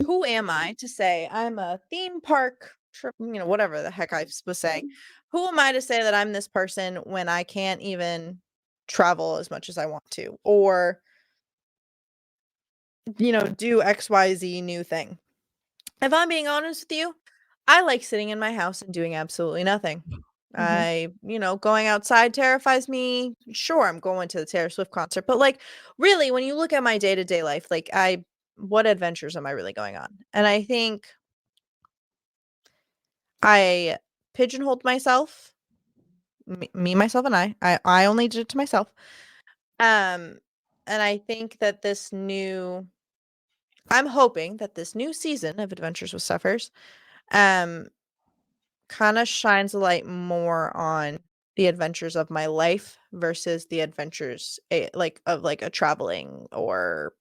who am I to say I'm a theme park, whatever the heck I was saying. Who am I to say that I'm this person when I can't even travel as much as I want to, or do XYZ new thing? If I'm being honest with you, I like sitting in my house and doing absolutely nothing. Going outside terrifies me. Sure, I'm going to the Taylor Swift concert, but like, really, when you look at my day-to-day life, like, what adventures am I really going on? And I think I pigeonholed myself, me, myself, and I only did it to myself. And I think that I'm hoping that this new season of Adventures with Stephers, kind of shines a light more on the adventures of my life versus the adventures of a traveling, or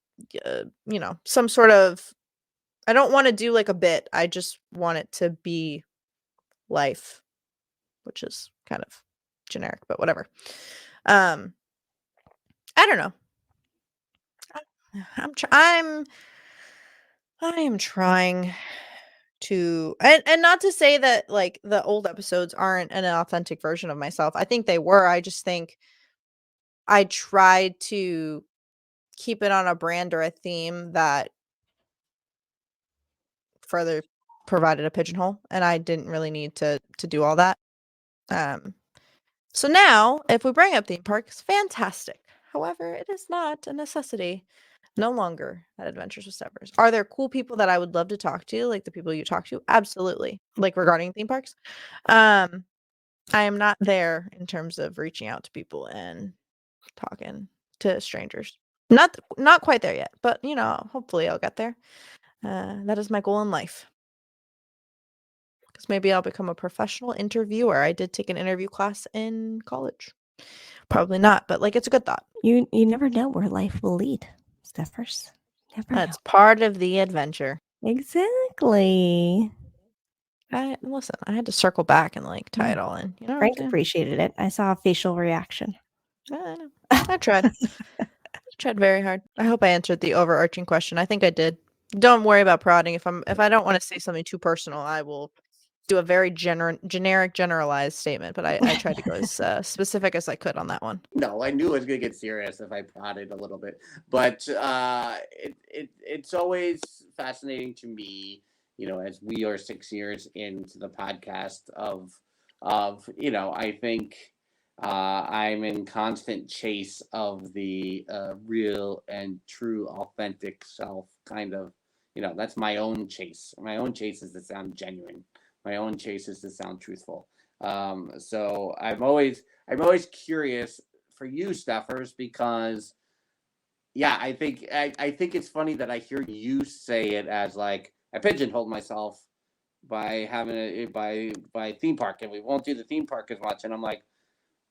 some sort of, I don't want to do like a bit. I just want it to be life, which is kind of generic, but whatever. I don't know. I am trying to, and not to say that like the old episodes aren't an authentic version of myself. I think they were. I just think I tried to keep it on a brand or a theme that further provided a pigeonhole, and I didn't really need to do all that. So now, if we bring up theme parks, fantastic. However, it is not a necessity. No longer at Adventures with Stephers. Are there cool people that I would love to talk to, like the people you talk to? Absolutely. Like, regarding theme parks. I am not there in terms of reaching out to people and talking to strangers. Not quite there yet, but hopefully I'll get there. That is my goal in life. Because maybe I'll become a professional interviewer. I did take an interview class in college. Probably not, but like, it's a good thought. You never know where life will lead, Stephers. That's part of the adventure. Exactly. Listen, I had to circle back and like tie it all in. Frank appreciated it. I saw a facial reaction. I know. I tried. I tried very hard. I hope I answered the overarching question. I think I did. Don't worry about prodding. If I don't want to say something too personal, I will do a very generic, generalized statement. But I tried to go as specific as I could on that one. No, I knew it was gonna get serious if I prodded a little bit, but it's always fascinating to me, as we are 6 years into the podcast of I think I'm in constant chase of the real and true authentic self kind of that's my own chase. My own chase is to sound genuine. My own chase is to sound truthful. So I'm always curious for you, Stephers, because I think it's funny that I hear you say it as like I pigeonholed myself by having by theme park, and we won't do the theme park as much. And I'm like,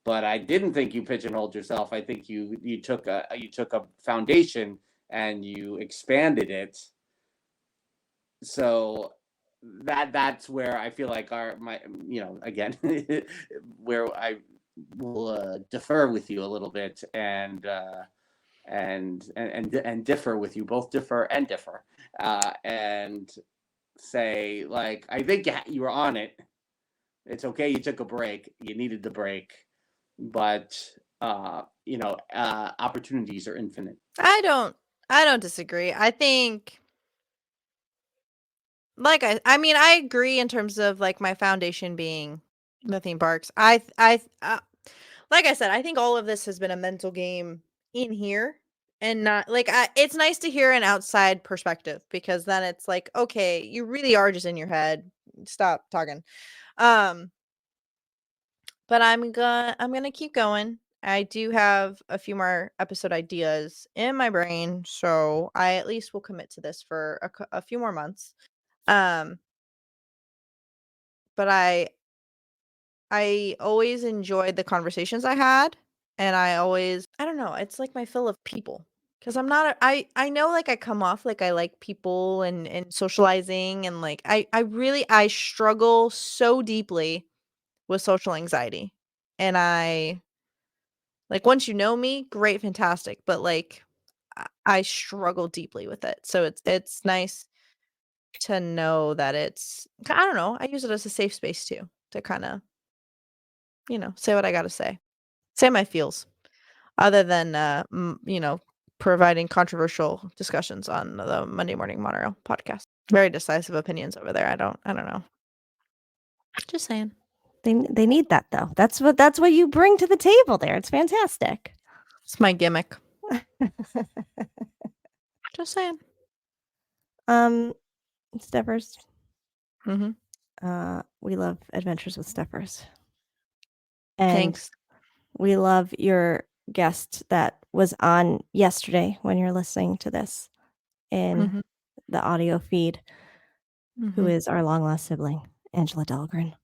but I didn't think you pigeonholed yourself. I think you took a foundation and you expanded it. So that's where I feel like again where I will defer with you a little bit and differ with you, both differ and differ, and say like I think you were on it. It's okay. You took a break. You needed the break, but opportunities are infinite. I don't disagree. I think I agree in terms of like my foundation being the theme parks. Like I said, I think all of this has been a mental game in here and not like it's nice to hear an outside perspective because then it's like, okay, you really are just in your head. Stop talking. But I'm gonna keep going. I do have a few more episode ideas in my brain, so I at least will commit to this for a few more months. But I always enjoyed the conversations I had, and I don't know, it's like my fill of people. Because I'm not I know like I come off like I like people and socializing and like I struggle so deeply with social anxiety. And I like once you know me, great, fantastic. But like I struggle deeply with it. So it's nice to know that I don't know, I use it as a safe space too to kind of, say what I got to say my feels other than, providing controversial discussions on the Monday Morning Monorail podcast. Very decisive opinions over there. I don't know. Just saying. They need that though. That's what you bring to the table there. It's fantastic. It's my gimmick. Just saying. Stephers. Mm-hmm. We love Adventures with Stephers. And Thanks. we love your guest that was on yesterday when you're listening to this in the audio feed, who is our long lost sibling, Angela Dahlgren.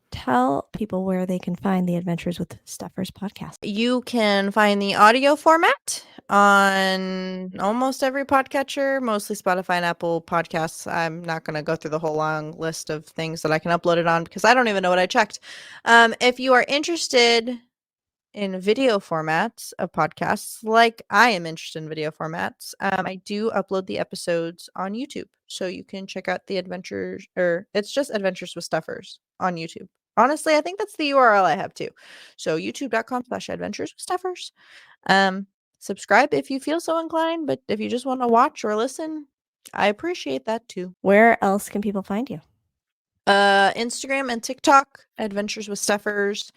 Tell people where they can find the Adventures with Stephers podcast. You can find the audio format on almost every podcatcher, mostly Spotify and Apple Podcasts. I'm not going to go through the whole long list of things that I can upload it on because I don't even know what I checked. If you are interested in video formats of podcasts, like I am interested in video formats, I do upload the episodes on YouTube. So you can check out the adventures, or it's just Adventures with Stephers on YouTube. Honestly, I think that's the URL I have too. So youtube.com/adventures with Stephers. Subscribe if you feel so inclined, but if you just want to watch or listen, I appreciate that too. Where else can people find you? Instagram and TikTok, Adventures with Stephers.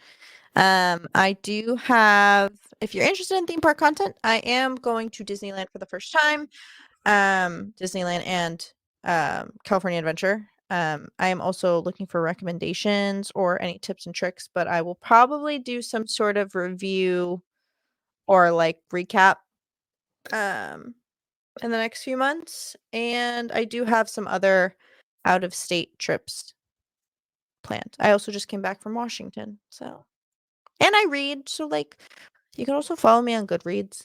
I do have, if you're interested in theme park content, I am going to Disneyland for the first time. Disneyland and California Adventure. I am also looking for recommendations or any tips and tricks, but I will probably do some sort of review or like recap in the next few months. And I do have some other out of state trips planned. I also just came back from Washington, so. And I read, so like you can also follow me on Goodreads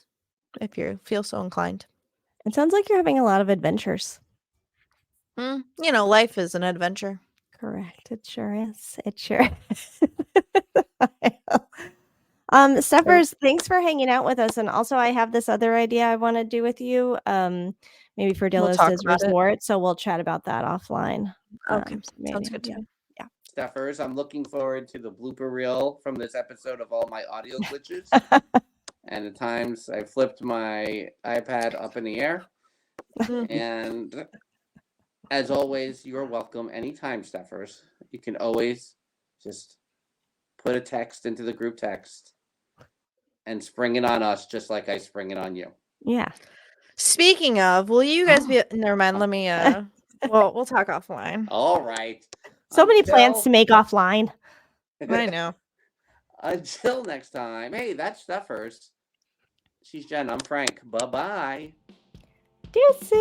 if you feel so inclined. It sounds like you're having a lot of adventures. Life is an adventure. Correct. It sure is. It sure is. Stephers, thanks for hanging out with us. And also I have this other idea I want to do with you. Maybe for Dillo's Resort. So we'll chat about that offline. Okay. Sounds good to me. Yeah. Stephers, I'm looking forward to the blooper reel from this episode of all my audio glitches. And at times I flipped my iPad up in the air. And as always, you're welcome anytime, Stephers. You can always just put a text into the group text and spring it on us just like I spring it on you. Yeah. Speaking of, will you guys be? Never mind. Let me. We'll talk offline. All right. So many plans to make offline. I know. Until next time. Hey, that's Stephers. She's Jen. I'm Frank. Bye-bye. Deuces.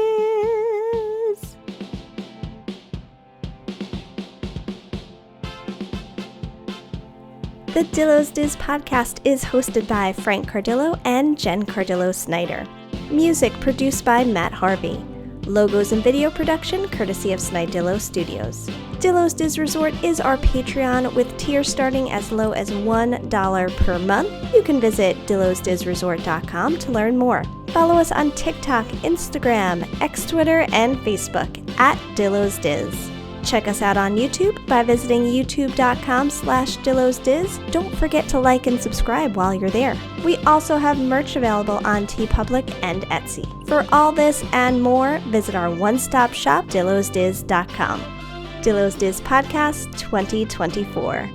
The Dillo's Diz podcast is hosted by Frank Cardillo and Jen Cardillo-Snyder. Music produced by Matt Harvey. Logos and video production courtesy of Snidillo Studios. Dillo's Diz Resort is our Patreon with tiers starting as low as $1 per month. You can visit DillosDizResort.com to learn more. Follow us on TikTok, Instagram, X Twitter, and Facebook at Dillo's Diz. Check us out on YouTube by visiting youtube.com/DillosDiz. Don't forget to like and subscribe while you're there. We also have merch available on TeePublic and Etsy. For all this and more, visit our one-stop shop, DillosDiz.com. Dillo's Diz Podcast 2024.